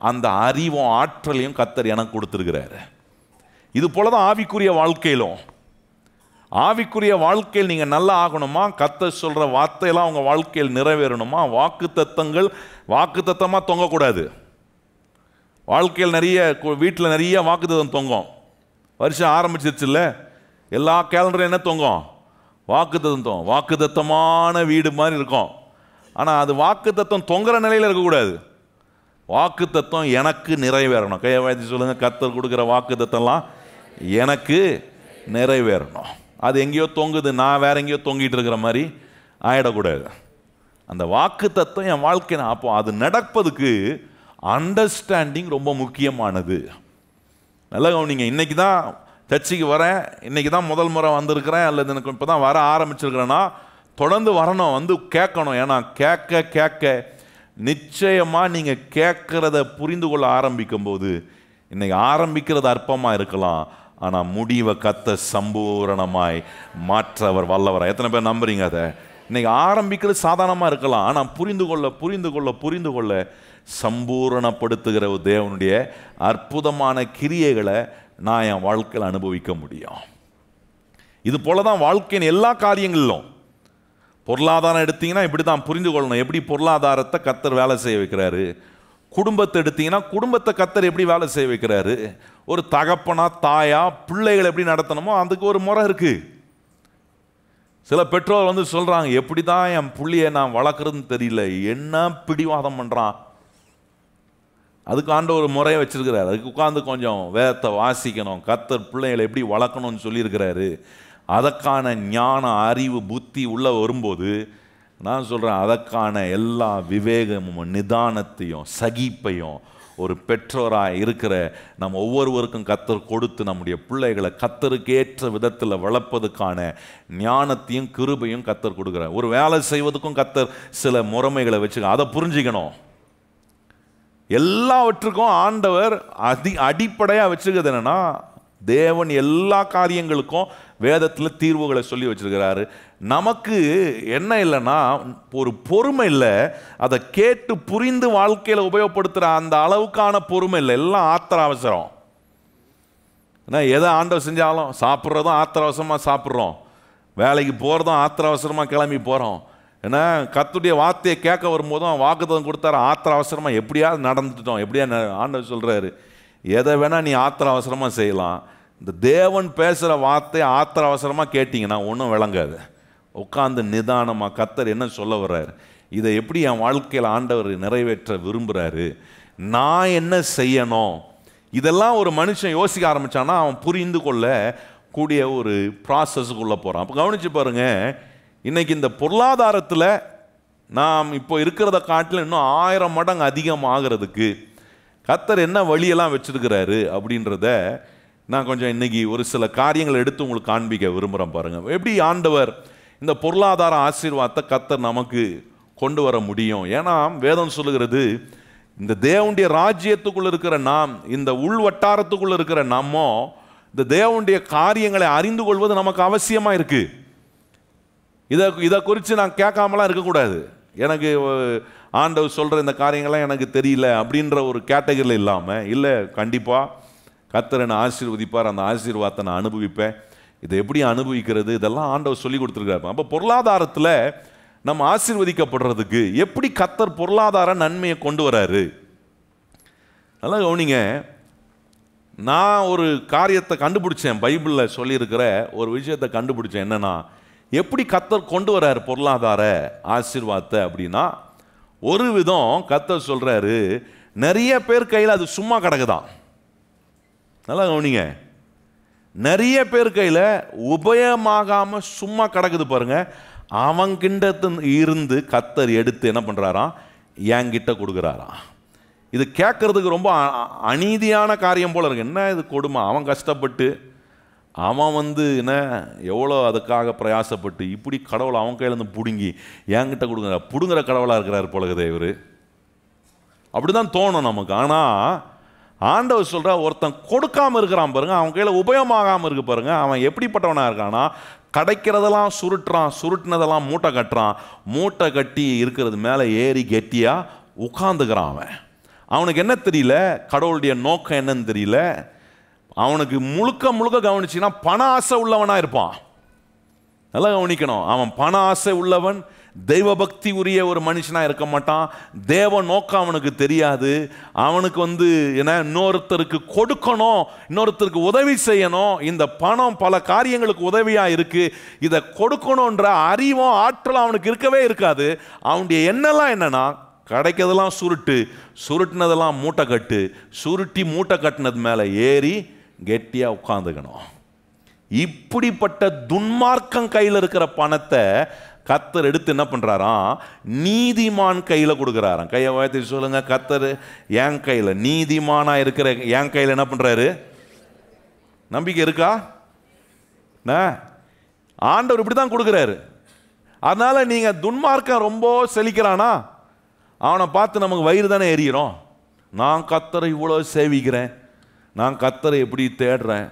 அந்த அறிவும் ஆற்றலையும் கர்த்தர் எனக்கு கொடுத்துருக்கிறாரு. இது போல தான் ஆவிக்குரிய வாழ்க்கையில் நீங்கள் நல்லா ஆகணுமா, கர்த்தர் சொல்கிற வார்த்தையெல்லாம் உங்கள் வாழ்க்கையில் நிறைவேறணுமா, வாக்குத்தத்தமாக தொங்கக்கூடாது. வாழ்க்கையில் வீட்டில் நிறைய வாக்குத்தத்தம் தொங்கும். வருஷம் ஆரம்பிச்சிருச்சுல்ல, எல்லா கேலண்டரும் என்ன தொங்கும், வாக்குத்தத்தம். வாக்குத்தத்தமான வீடு மாதிரி இருக்கும். ஆனால் அது வாக்குத்தத்தம் தொங்குற நிலையில் இருக்கக்கூடாது. வாக்குத்தத்தம் எனக்கு நிறைவேறணும். கையை வாய்ச்சி சொல்லுங்கள், கர்த்தர் கொடுக்குற வாக்குத்தத்தம்லாம் எனக்கு நிறைவேறணும். அது எங்கேயோ தொங்குது, நான் வேற எங்கேயோ தொங்கிட்டு இருக்கிற மாதிரி ஆயிடக்கூடாது. அந்த வாக்குத்தத்தம் என் வாழ்க்கை. அப்போ அது நடப்பதுக்கு அண்டர்ஸ்டாண்டிங் ரொம்ப முக்கியமானது. நல்லா கவனிங்க. இன்னைக்கு தான் சர்ச்சைக்கு வரேன், இன்னைக்கு தான் முதல் முறை வந்திருக்கிறேன், அல்லது எனக்கு இப்போ தான் வர ஆரம்பிச்சிருக்கிறேன்னா தொடர்ந்து வரணும், வந்து கேட்கணும். ஏன்னா கேட்க நிச்சயமாக நீங்கள் கேட்குறத புரிந்து கொள்ள ஆரம்பிக்கும் போது, இன்னைக்கு ஆரம்பிக்கிறது அற்பமாக இருக்கலாம், ஆனால் முடிவை கர்த்தர் சம்பூரணமாய் மாற்ற அவர் வல்லவராய். எத்தனை பேர் நம்புறீங்க அதை? இன்னைக்கு ஆரம்பிக்கிறது சாதாரணமாக இருக்கலாம், ஆனால் புரிந்து கொள்ள சம்பூரணப்படுத்துகிற தேவனுடைய அற்புதமான கிரியைகளை நான் என் வாழ்க்கையில் அனுபவிக்க முடியும். இது போல தான் வாழ்க்கையின் எல்லா காரியங்களிலும். பொருளாதாரம் எடுத்தீங்கன்னா இப்படி தான் புரிந்து கொள்ளணும், எப்படி பொருளாதாரத்தை கர்த்தர் வேலை செய்ய வைக்கிறாரு. குடும்பத்தை எடுத்தீங்கன்னா குடும்பத்தை கர்த்தர் எப்படி வேலை செய்ய வைக்கிறாரு. ஒரு தகப்பனா தாயா பிள்ளைகளை எப்படி நடத்தணுமோ அதுக்கு ஒரு முறை இருக்கு. சில பெற்றோர் வந்து சொல்றாங்க, எப்படி தான் என் பிள்ளைய நான் வளர்க்குறதுன்னு தெரியல, என்ன பிடிவாதம் பண்றான். அதுக்கு ஆண்டவர் ஒரு முறையை வச்சிருக்கிறாரு. அதுக்கு உட்காந்து கொஞ்சம் வேதத்தை வாசிக்கணும், கர்த்தர் பிள்ளைகளை எப்படி வளர்க்கணும்னு சொல்லியிருக்கிறாரு. அதற்கான ஞான அறிவு புத்தி உள்ள வரும்போது நான் சொல்கிறேன், அதற்கான எல்லா விவேகமும் நிதானத்தையும் சகிப்பையும் ஒரு பெற்றோராக இருக்கிற நம்ம ஒவ்வொருவருக்கும் கர்த்தர் கொடுத்து நம்முடைய பிள்ளைகளை கர்த்தருக்கேற்ற விதத்தில் வளர்ப்பதுக்கான ஞானத்தையும் கிருபையும் கர்த்தர் கொடுக்குறார். ஒரு வேலை செய்வதுக்கும் கர்த்தர் சில முறைமைகளை வச்சுக்க, அதை புரிஞ்சுக்கணும். எல்லாவற்றுக்கும் ஆண்டவர் அடிப்படையாக வச்சுக்கிறது என்னன்னா, தேவன் எல்லா காரியங்களுக்கும் வேதத்தில் தீர்வுகளை சொல்லி வச்சிருக்கிறாரு. நமக்கு என்ன இல்லைன்னா, ஒரு பொறுமை இல்லை, அதை கேட்டு புரிந்து வாழ்க்கையில் உபயோகப்படுத்துகிற அந்த அளவுக்கான பொறுமை இல்லை. எல்லாம் ஆத்திர அவசரம். ஏன்னா எதை ஆண்டவர் செஞ்சாலும் சாப்பிட்றதும் ஆத்திர அவசரமாக சாப்பிட்றோம், வேலைக்கு போகிறதும் ஆத்திர அவசரமாக கிளம்பி போகிறோம். ஏன்னா கர்த்தருடைய வார்த்தையை கேட்க வரும்போதும் வாக்குத்தத்தம் கொடுத்தாரு, ஆத்திர அவசரமாக எப்படியாவது நடந்துட்டோம். ஆண்டவர் சொல்கிறாரு, எதை வேணால் நீ ஆத்திர அவசரமாக செய்யலாம், இந்த தேவன் பேசுகிற வார்த்தையை ஆத்திர அவசரமாக கேட்டிங்கன்னா ஒன்றும் விளங்காது. உட்காந்து நிதானமாக கர்த்தர் என்ன சொல்ல வர்றாரு, இதை எப்படி என் வாழ்க்கையில் ஆண்டவர் நிறைவேற்ற விரும்புகிறாரு, நான் என்ன செய்யணும், இதெல்லாம் ஒரு மனுஷன் யோசிக்க ஆரம்பித்தான்னா அவன் புரிந்து கொள்ள கூடிய ஒரு ப்ராசஸுக்குள்ளே போகிறான். அப்போ கவனித்து பாருங்கள், இன்றைக்கி இந்த பொருளாதாரத்தில் நாம் இப்போ இருக்கிறத காட்டில் இன்னும் 1000 மடங்கு அதிகமாகிறதுக்கு கர்த்தர் என்ன வழியெல்லாம் வச்சுருக்கிறாரு அப்படின்றத நான் கொஞ்சம் இன்றைக்கி ஒரு சில காரியங்களை எடுத்து உங்களுக்கு காண்பிக்க விரும்புகிறேன். பாருங்கள், எப்படி ஆண்டவர் இந்த பொருளாதார ஆசீர்வாதத்தை கர்த்தர் நமக்கு கொண்டு வர முடியும். ஏன்னா வேதம் சொல்லுகிறது, இந்த தேவனுடைய ராஜ்யத்துக்குள்ளே இருக்கிற நாம், இந்த உள் வட்டாரத்துக்குள்ளே இருக்கிற நம்மோ இந்த தேவனுடைய காரியங்களை அறிந்து கொள்வது நமக்கு அவசியமாக இருக்குது. இதை குறித்து நான் கேட்காமலாம் இருக்கக்கூடாது. எனக்கு ஆண்டவர் சொல்கிற இந்த காரியங்கள்லாம் எனக்கு தெரியல அப்படின்ற ஒரு கேட்டகரியில் இல்லாமல், இல்லை கண்டிப்பாக கர்த்தர் என்னை ஆசீர்வதிப்பார், அந்த ஆசீர்வாதத்தை நான் அனுபவிப்பேன், இதை எப்படி அனுபவிக்கிறது, இதெல்லாம் ஆண்டவர் சொல்லி கொடுத்துருக்காரு. அப்போ பொருளாதாரத்தில் நம்ம ஆசீர்வதிக்கப்படுறதுக்கு எப்படி கர்த்தர் பொருளாதார நன்மையை கொண்டு வராரு. நல்லா கவனிங்க. நான் ஒரு காரியத்தை கண்டுபிடிச்சேன், பைபிளில் சொல்லியிருக்கிற ஒரு விஷயத்தை கண்டுபிடிச்சேன். என்னன்னா, எப்படி கர்த்தர் கொண்டு வர்றாரு பொருளாதார ஆசீர்வாதத்தை அப்படின்னா, ஒரு விதம் கர்த்தர் சொல்றாரு, நிறைய பேர் கையில் அது சும்மா கிடக்குதான். நல்லா கவனிங்க, நிறைய பேர் கையில் உபயமாகாம சும்மா கிடக்குது பாருங்க. அவங்கிட்ட இருந்து கர்த்தர் எடுத்து என்ன பண்றாராம், என்கிட்ட கொடுக்குறாராம். இது கேட்கறதுக்கு ரொம்ப அநீதியான காரியம் போல இருக்கு. என்ன இது கொடுமை, அவன் கஷ்டப்பட்டு அவன் என்ன எவ்வளோ அதுக்காக பிரயாசப்பட்டு இப்படி கடவுளை அவன் கையிலேருந்து பிடுங்கி என்கிட்ட கொடுக்குற பிடுங்குற கடவுளாக இருக்கிறார் போலகுதே இவர். அப்படிதான் தோணும் நமக்கு. ஆனால் ஆண்டவர் சொல்கிற, ஒருத்தன் கொடுக்காமல் இருக்கிறான் பாருங்க, அவன் கையில் உபயமாகாமல் இருக்கு பாருங்க, அவன் எப்படிப்பட்டவனாக இருக்கானா, கிடைக்கிறதெல்லாம் சுருட்டுறான், சுருட்டினதெல்லாம் மூட்டை கட்டுறான், மூட்டை கட்டி இருக்கிறது மேலே ஏறி கெட்டியாக உட்காந்துக்கிறான். அவனுக்கு என்ன தெரியல, கடவுளுடைய நோக்கம் என்னன்னு தெரியல. அவனுக்கு முழுக்க முழுக்க கவனிச்சின்னா பண ஆசை உள்ளவனாக இருப்பான். நல்லா கவனிக்கணும், அவன் பண ஆசை உள்ளவன், தெய்வ பக்தி உரிய ஒரு மனுஷனாக இருக்க மாட்டான். தேவ நோக்கம் அவனுக்கு தெரியாது. அவனுக்கு என்ன, இன்னொருத்தருக்கு கொடுக்கணும், இன்னொருத்தருக்கு உதவி செய்யணும், இந்த பணம் பல காரியங்களுக்கு உதவியாக இருக்குது, இதை கொடுக்கணுன்ற அறிவும் ஆற்றலும் அவனுக்கு இருக்கவே இருக்காது. அவனுடைய எண்ணெல்லாம் என்னன்னா, கிடைக்கிறதெல்லாம் சுருட்டு, சுருட்டினதெல்லாம் மூட்டை கட்டு, சுருட்டி மூட்டை கட்டினது மேலே ஏறி கெட்டியாக உட்காந்துக்கணும். இப்படிப்பட்ட துன்மார்க்கம் கையில் இருக்கிற பணத்தை கர்த்தர் எடுத்து என்ன பண்ணுறாராம், நீதிமான் கையில் கொடுக்குறாராம். கையை வாய்த்து சொல்லுங்க, கர்த்தர் என் கையில், நீதிமானாக இருக்கிற என் கையில் என்ன பண்ணுறாரு? நம்பிக்கை இருக்கா? ஆண்டவர் இப்படி தான் கொடுக்குறாரு. அதனால் நீங்கள் துன்மார்க்கம் ரொம்ப செழிக்கிறானா, அவனை பார்த்து நமக்கு வயிறு தானே எரியிறோம். நான் கர்த்தரை இவ்வளோ சேவிக்கிறேன், நான் கர்த்தரை எப்படி தேடுறேன்,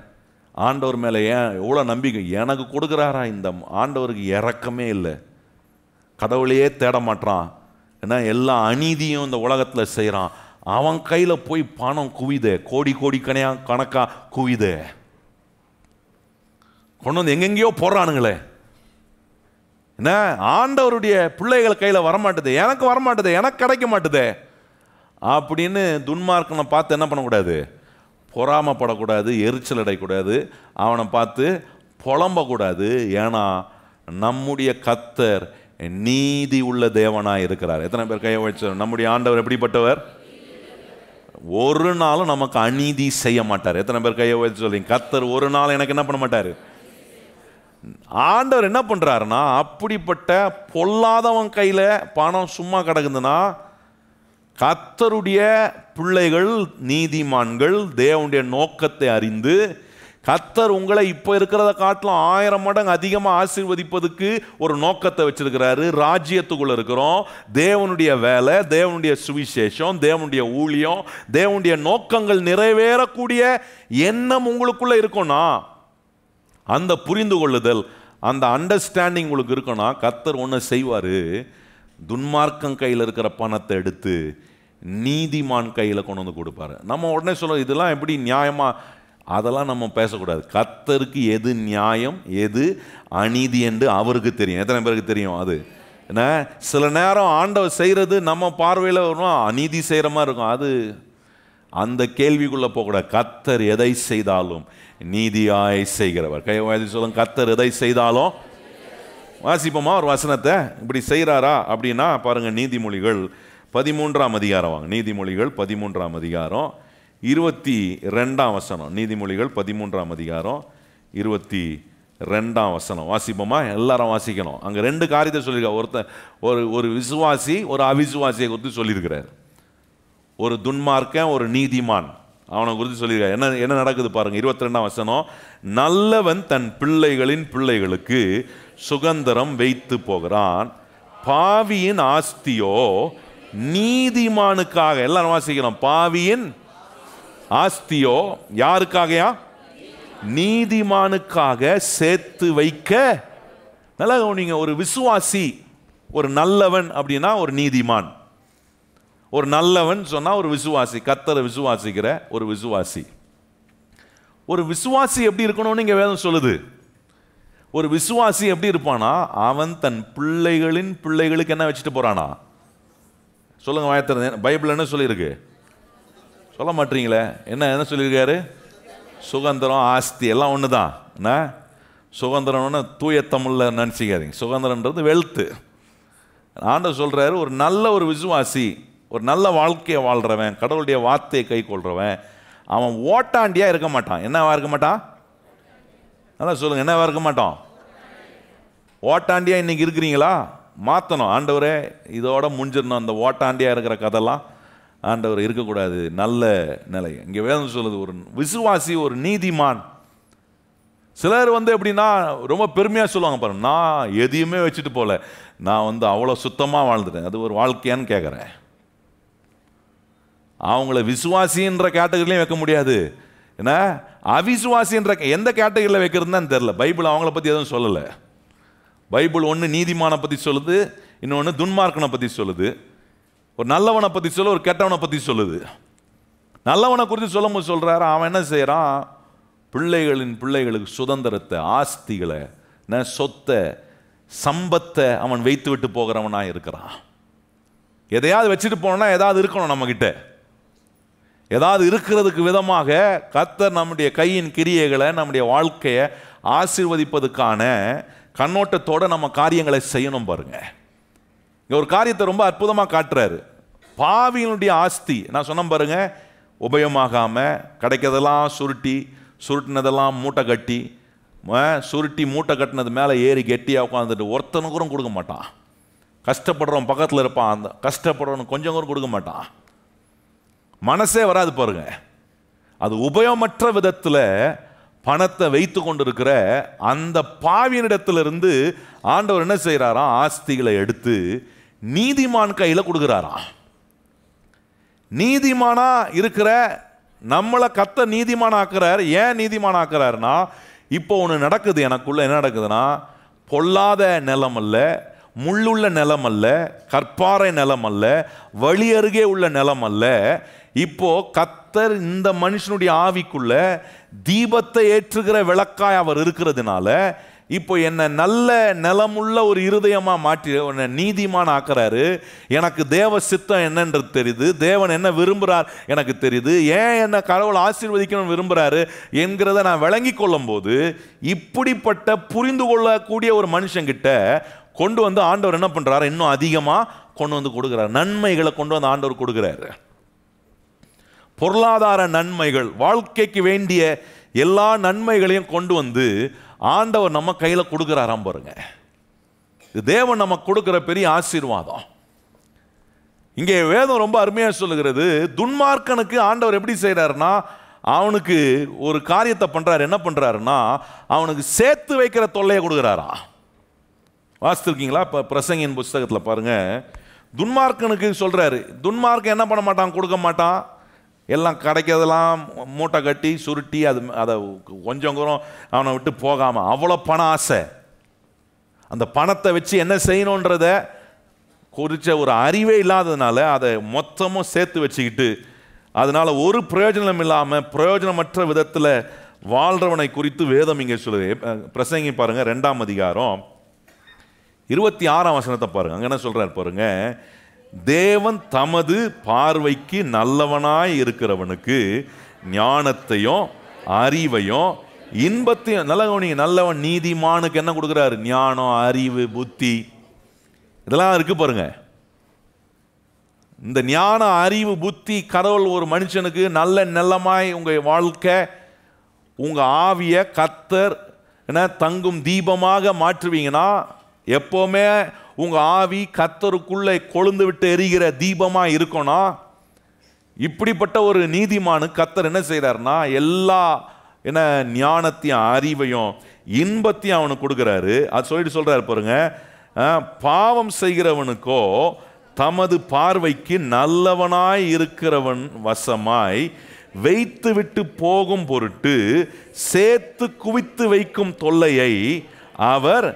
ஆண்டவர் மேலே ஏன் எவ்வளோ நம்பிக்கை, எனக்கு கொடுக்குறாரா? இந்த ஆண்டவருக்கு இறக்கமே இல்லை, கடவுளையே தேட மாட்டான், ஏன்னா எல்லா அநீதியும் இந்த உலகத்தில் செய்கிறான். அவன் கையில் போய் பணம் குவிதே, கோடி கோடி கணக்காக குவிதே, கொண்டு வந்து எங்கெங்கேயோ போடுறானுங்களே. என்ன, ஆண்டவருடைய பிள்ளைகள் கையில் வரமாட்டுது, எனக்கு வரமாட்டுது, எனக்கு கிடைக்க மாட்டுதே அப்படின்னு துன்மார்க்கனை பார்த்து என்ன பண்ணக்கூடாது, பொறாமப்படக்கூடாது, எரிச்சல் அடையக்கூடாது, அவனை பார்த்து புலம்பக்கூடாது. ஏன்னா நம்முடைய கர்த்தர் நீதி உள்ள தேவனாக இருக்கிறார். எத்தனை பேர் கையை வச்சு, நம்முடைய ஆண்டவர் எப்படிப்பட்டவர்? ஒரு நாளும் நமக்கு அநீதி செய்ய மாட்டார். எத்தனை பேர் கையை வச்சு சொல்றீங்க, கர்த்தர் ஒரு நாள் எனக்கு என்ன பண்ண மாட்டார்? ஆண்டவர் என்ன பண்றாருன்னா, அப்படிப்பட்ட பொல்லாதவன் கையில பணம் சும்மா கிடக்குதுன்னா, கர்த்தருடைய பிள்ளைகள், நீதிமான்கள், தேவனுடைய நோக்கத்தை அறிந்து, கர்த்தர் உங்களை இப்போ இருக்கிறத காட்டிலும் 1000 மடங்கு அதிகமாக ஆசீர்வதிப்பதுக்கு ஒரு நோக்கத்தை வச்சிருக்கிறாரு. ராஜ்யத்துக்குள்ள இருக்கிறோம், தேவனுடைய வேலை, தேவனுடைய சுவிசேஷம், தேவனுடைய ஊழியம், தேவனுடைய நோக்கங்கள் நிறைவேறக்கூடிய எண்ணம் உங்களுக்குள்ள இருக்கும்னா, அந்த புரிந்து கொள்ளுதல், அந்த அண்டர்ஸ்டாண்டிங் உங்களுக்கு இருக்குன்னா, கர்த்தர் ஒன்று செய்வார், துன்மார்க்கம் கையில் இருக்கிற பணத்தை எடுத்து நீதிமான் கையில் கொண்டு வந்து கொடுப்பாரு. நம்ம உடனே சொல்ல, இதெல்லாம் எப்படி நியாயமா, அதெல்லாம் நம்ம பேசக்கூடாது. கர்த்தருக்கு எது நியாயம் எது அநீதி என்று அவருக்கு தெரியும். எத்தனை பேருக்கு தெரியும்? அது என்ன, சில நேரம் ஆண்டவர் செய்கிறது நம்ம பார்வையில் வரும், அநீதி செய்கிற மாதிரி இருக்கும். அது அந்த கேள்விக்குள்ளே போகக்கூடாது. கர்த்தர் எதை செய்தாலும் நீதியாய் செய்கிறவர். கைவாதி சொல்லுங்க, கர்த்தர் எதை செய்தாலும். வாசிப்போமா ஒரு வசனத்தை? இப்படி செய்கிறாரா அப்படின்னா பாருங்க, நீதிமொழிகள் 13ஆம் அதிகாரம் வாங்க. நீதிமொழிகள் 13ஆம் அதிகாரம் 22ஆம் வசனம். நீதிமொழிகள் 13ஆம் அதிகாரம் 22ஆம் வசனம் வாசிப்போமா? எல்லாரும் வாசிக்கணும். அங்கே 2 காரியத்தை சொல்லியிருக்கார். ஒருத்தர் ஒரு விசுவாசி, ஒரு அவிசுவாசியை குறித்து சொல்லியிருக்கிறார். ஒரு துன்மார்க்கன், ஒரு நீதிமான், அவனை குறித்து சொல்லியிருக்கார். என்ன நடக்குது பாருங்க. 22ஆம் வசனம், நல்லவன் தன் பிள்ளைகளின் பிள்ளைகளுக்கு சுகந்தரம் வைத்து போகிறான், பாவியின் ஆஸ்தியோ நீதிமானுக்காக. எல்லாரும் வாசிக்கிறோம். பாவியின் ஆஸ்தியோ யாருக்காகயா? நீதிமானுக்காக சேர்த்து வைக்க. நல்லா கவனிங்க, ஒரு விசுவாசி, ஒரு நல்லவன் அப்படின்னா ஒரு நீதிமான். ஒரு நல்லவன் சொன்னா ஒரு விசுவாசி, கர்த்தரை விசுவாசிக்கிற ஒரு விசுவாசி. ஒரு விசுவாசி எப்படி இருக்கணும்னு இங்க வேதம் சொல்லுது. ஒரு விசுவாசி எப்படி இருப்பானா, அவன் தன் பிள்ளைகளின் பிள்ளைகளுக்கு என்ன வச்சுட்டு போறானா? சொல்லுங்க வாயத்திறந்து. பைபிள் என்ன சொல்லியிருக்கு? சொல்ல மாட்டீங்களே. என்ன சொல்லியிருக்காரு? சுதந்திரம், ஆஸ்தி எல்லாம் ஒன்று தான். என்ன சுதந்திரம்னு தூய தமிழில் நினச்சிக்காதீங்க. சுதந்திரன்றது வெல்த்து. ஆண்டவர் சொல்கிறாரு, ஒரு நல்ல ஒரு விசுவாசி, ஒரு நல்ல வாழ்க்கையை வாழ்கிறவன், கடவுளுடைய வார்த்தையை கை கொள்கிறவன், அவன் ஓட்டாண்டியாக இருக்க மாட்டான். என்னவா இருக்க மாட்டான்? அதான் சொல்லுங்கள், என்னவா இருக்க மாட்டான்? ஓட்டாண்டியாக இன்றைக்கி இருக்கிறீங்களா? மாற்றணும். ஆண்டவரே இதோட முடிஞ்சிடணும், அந்த ஓட்டாண்டியாக இருக்கிற கதைலாம் ஆண்டவர் இருக்கக்கூடாது. நல்ல நிலை இங்கே வேதம் சொல்லுது, ஒரு விசுவாசி, ஒரு நீதிமான். சிலர் எப்படின்னா ரொம்ப பெருமையாக சொல்லுவாங்க பாருங்க, நான் எதையுமே வச்சுட்டு போகல, நான் அவ்வளோ சுத்தமாக வாழ்ந்துட்டேன். அது ஒரு வாழ்க்கையான்னு கேட்குறேன். அவங்கள விசுவாசின்ற கேட்டகரிலையும் வைக்க முடியாது, ஏன்னா அவிசுவாசின்ற எந்த கேட்டகரியில் வைக்கிறதுன்னு தெரில. பைபிள் அவங்கள பற்றி எதுவும் சொல்லலை. பைபிள் ஒன்று நீதிமானை பற்றி சொல்லுது, இன்னொன்று துன்மார்க்கனை பற்றி சொல்லுது. ஒரு நல்லவனை பற்றி சொல்ல, ஒரு கெட்டவனை பற்றி சொல்லுது. நல்லவனை குறித்து சொல்லும் போது சொல்கிறாரு, அவன் என்ன செய்கிறான்? பிள்ளைகளுக்கு சுதந்திரத்தை, ஆஸ்திகளை, சொத்தை, சம்பத்தை அவன் வைத்து விட்டு போகிறவனாக இருக்கிறான். எதையாவது வச்சுட்டு போனோம்னா ஏதாவது இருக்கணும் நம்மக்கிட்ட. ஏதாவது இருக்கிறதுக்கு விதமாக கர்த்தர் நம்முடைய கையின் கிரியைகளை, நம்முடைய வாழ்க்கையை ஆசீர்வதிப்பதுக்கான கண்ணோட்டத்தோடு நம்ம காரியங்களை செய்யணும். பாருங்க, இங்கே ஒரு காரியத்தை ரொம்ப அற்புதமாக காட்டுறாரு. பாவியினுடைய ஆஸ்தி நான் சொன்ன பாருங்க, உபயோகமாகாமல் கிடைக்கிறதெல்லாம் சுருட்டினதெல்லாம் மூட்டை கட்டி, சுருட்டி மூட்டை கட்டினது மேலே ஏறி கெட்டியாக உட்காந்துட்டு ஒருத்தனுக்கும் கொடுக்க மாட்டான். கஷ்டப்படுறவன் பக்கத்தில் இருப்பான், அந்த கஷ்டப்படுறவனு கொஞ்சம் கூட கொடுக்க மாட்டான். மனசே வராது பாருங்க. அது உபயோகமற்ற விதத்தில் பணத்தை வைத்து கொண்டிருக்கிற அந்த பாவியனிடத்திலிருந்து ஆண்டவர் என்ன செய்கிறாராம்? ஆஸ்திகளை எடுத்து நீதிமான் கையில் கொடுக்குறாராம். நீதிமானா இருக்கிற நம்மளை கர்த்தர் நீதிமான் ஆக்குறார். ஏன் நீதிமான் ஆக்குறாருன்னா, இப்போ ஒன்று நடக்குது எனக்குள்ள. என்ன நடக்குதுன்னா, பொல்லாத நிலம் அல்ல, முள்ளுள்ள நிலம் அல்ல, கற்பாறை நிலம் அல்ல, வழி அருகே உள்ள நிலம் அல்ல. இப்போ கர்த்தர் இந்த மனுஷனுடைய ஆவிக்குள்ள தீபத்தை ஏற்றுகிற விளக்காய் அவர் இருக்கிறதுனால இப்போ என்ன நல்ல நிலமுள்ள ஒரு இருதயமா மாற்றி என்ன நீதிமான் ஆக்குறாரு. எனக்கு தேவ சித்தம் என்னன்றது தெரியுது, தேவன் என்ன விரும்புகிறார் எனக்கு தெரியுது, ஏன் என்ன கடவுள் ஆசீர்வதிக்கணும்னு விரும்புகிறாரு என்கிறத நான் விளங்கி கொள்ளும் போது, இப்படிப்பட்ட புரிந்து கொள்ளக்கூடிய ஒரு மனுஷங்கிட்ட கொண்டு வந்து ஆண்டவர் என்ன பண்றாரு? இன்னும் அதிகமாக கொண்டு வந்து கொடுக்குறாரு. நன்மைகளை கொண்டு வந்து ஆண்டவர் கொடுக்குறாரு. பொருளாதார நன்மைகள், வாழ்க்கைக்கு வேண்டிய எல்லா நன்மைகளையும் கொண்டு வந்து ஆண்டவர் நம்ம கையில் கொடுக்குறாராம் பாருங்க. இது தேவன் நமக்கு கொடுக்குற பெரிய ஆசீர்வாதம். இங்கே வேதம் ரொம்ப அருமையாக சொல்லுகிறது. துன்மார்க்கனுக்கு ஆண்டவர் எப்படி செய்கிறாருன்னா, அவனுக்கு ஒரு காரியத்தை பண்ணுறாரு. என்ன பண்ணுறாருன்னா, அவனுக்கு சேர்த்து வைக்கிற தொல்லையை கொடுக்குறாரா. வாசித்திருக்கீங்களா? இப்போ பிரசங்கியின் புஸ்தகத்தில் பாருங்க, துன்மார்க்கனுக்கு சொல்கிறாரு. துன்மார்க்கன் என்ன பண்ண மாட்டான்? கொடுக்க மாட்டான். எல்லாம் கிடைக்கிறதெல்லாம் மூட்டை கட்டி சுருட்டி அதை கொஞ்சம் கூட அவனை விட்டு போகாமல், அவ்வளோ பண ஆசை. அந்த பணத்தை வச்சு என்ன செய்யணுன்றத குறித்த ஒரு அறிவே இல்லாததுனால அதை மொத்தமும் சேர்த்து வச்சுக்கிட்டு, அதனால் ஒரு பிரயோஜனம் இல்லாமல் பிரயோஜனமற்ற விதத்தில் வாழ்கிறவனை குறித்து வேதம் இங்கே சொல்லுது. பிரசங்கி பாருங்கள், 2ஆம் அதிகாரம் 26ஆம் வசனத்தை பாருங்கள். அங்கே என்ன சொல்கிறார் பாருங்க, தேவன் தமது பார்வைக்கு நல்லவனாய் இருக்கிறவனுக்கு ஞானத்தையும் அறிவையும் இன்பத்தையும், நல்லவன் நீதிமானுக்கு என்ன கொடுக்குறாரு? ஞானம், அறிவு, புத்தி, இதெல்லாம் இருக்கு பாருங்க. இந்த ஞான, அறிவு, புத்தி கடவுள் ஒரு மனுஷனுக்கு நல்ல நல்லமாய் உங்க வாழ்க்கை, உங்க ஆவிய கர்த்தர் என்ன தங்கும் தீபமாக மாற்றுவீங்கன்னா, எப்போவுமே உங்க ஆவி கர்த்தருக்குள்ளே கொழுந்து விட்டு எரிகிற தீபமா இருக்கணும். இப்படிப்பட்ட ஒரு நீதிமானு கர்த்தர் என்ன செய்யறாருன்னா, எல்லா என்ன ஞானத்தையும் அறிவையும் இன்பத்தையும் அவனுக்கு கொடுக்குறாரு. அது சொல்லிட்டு சொல்றாரு பாருங்க, பாவம் செய்கிறவனுக்கோ தமது பார்வைக்கு நல்லவனாய் இருக்கிறவன் வசமாய் வைத்து விட்டு போகும் பொருட்டு சேர்த்து குவித்து வைக்கும் தொல்லையை அவர்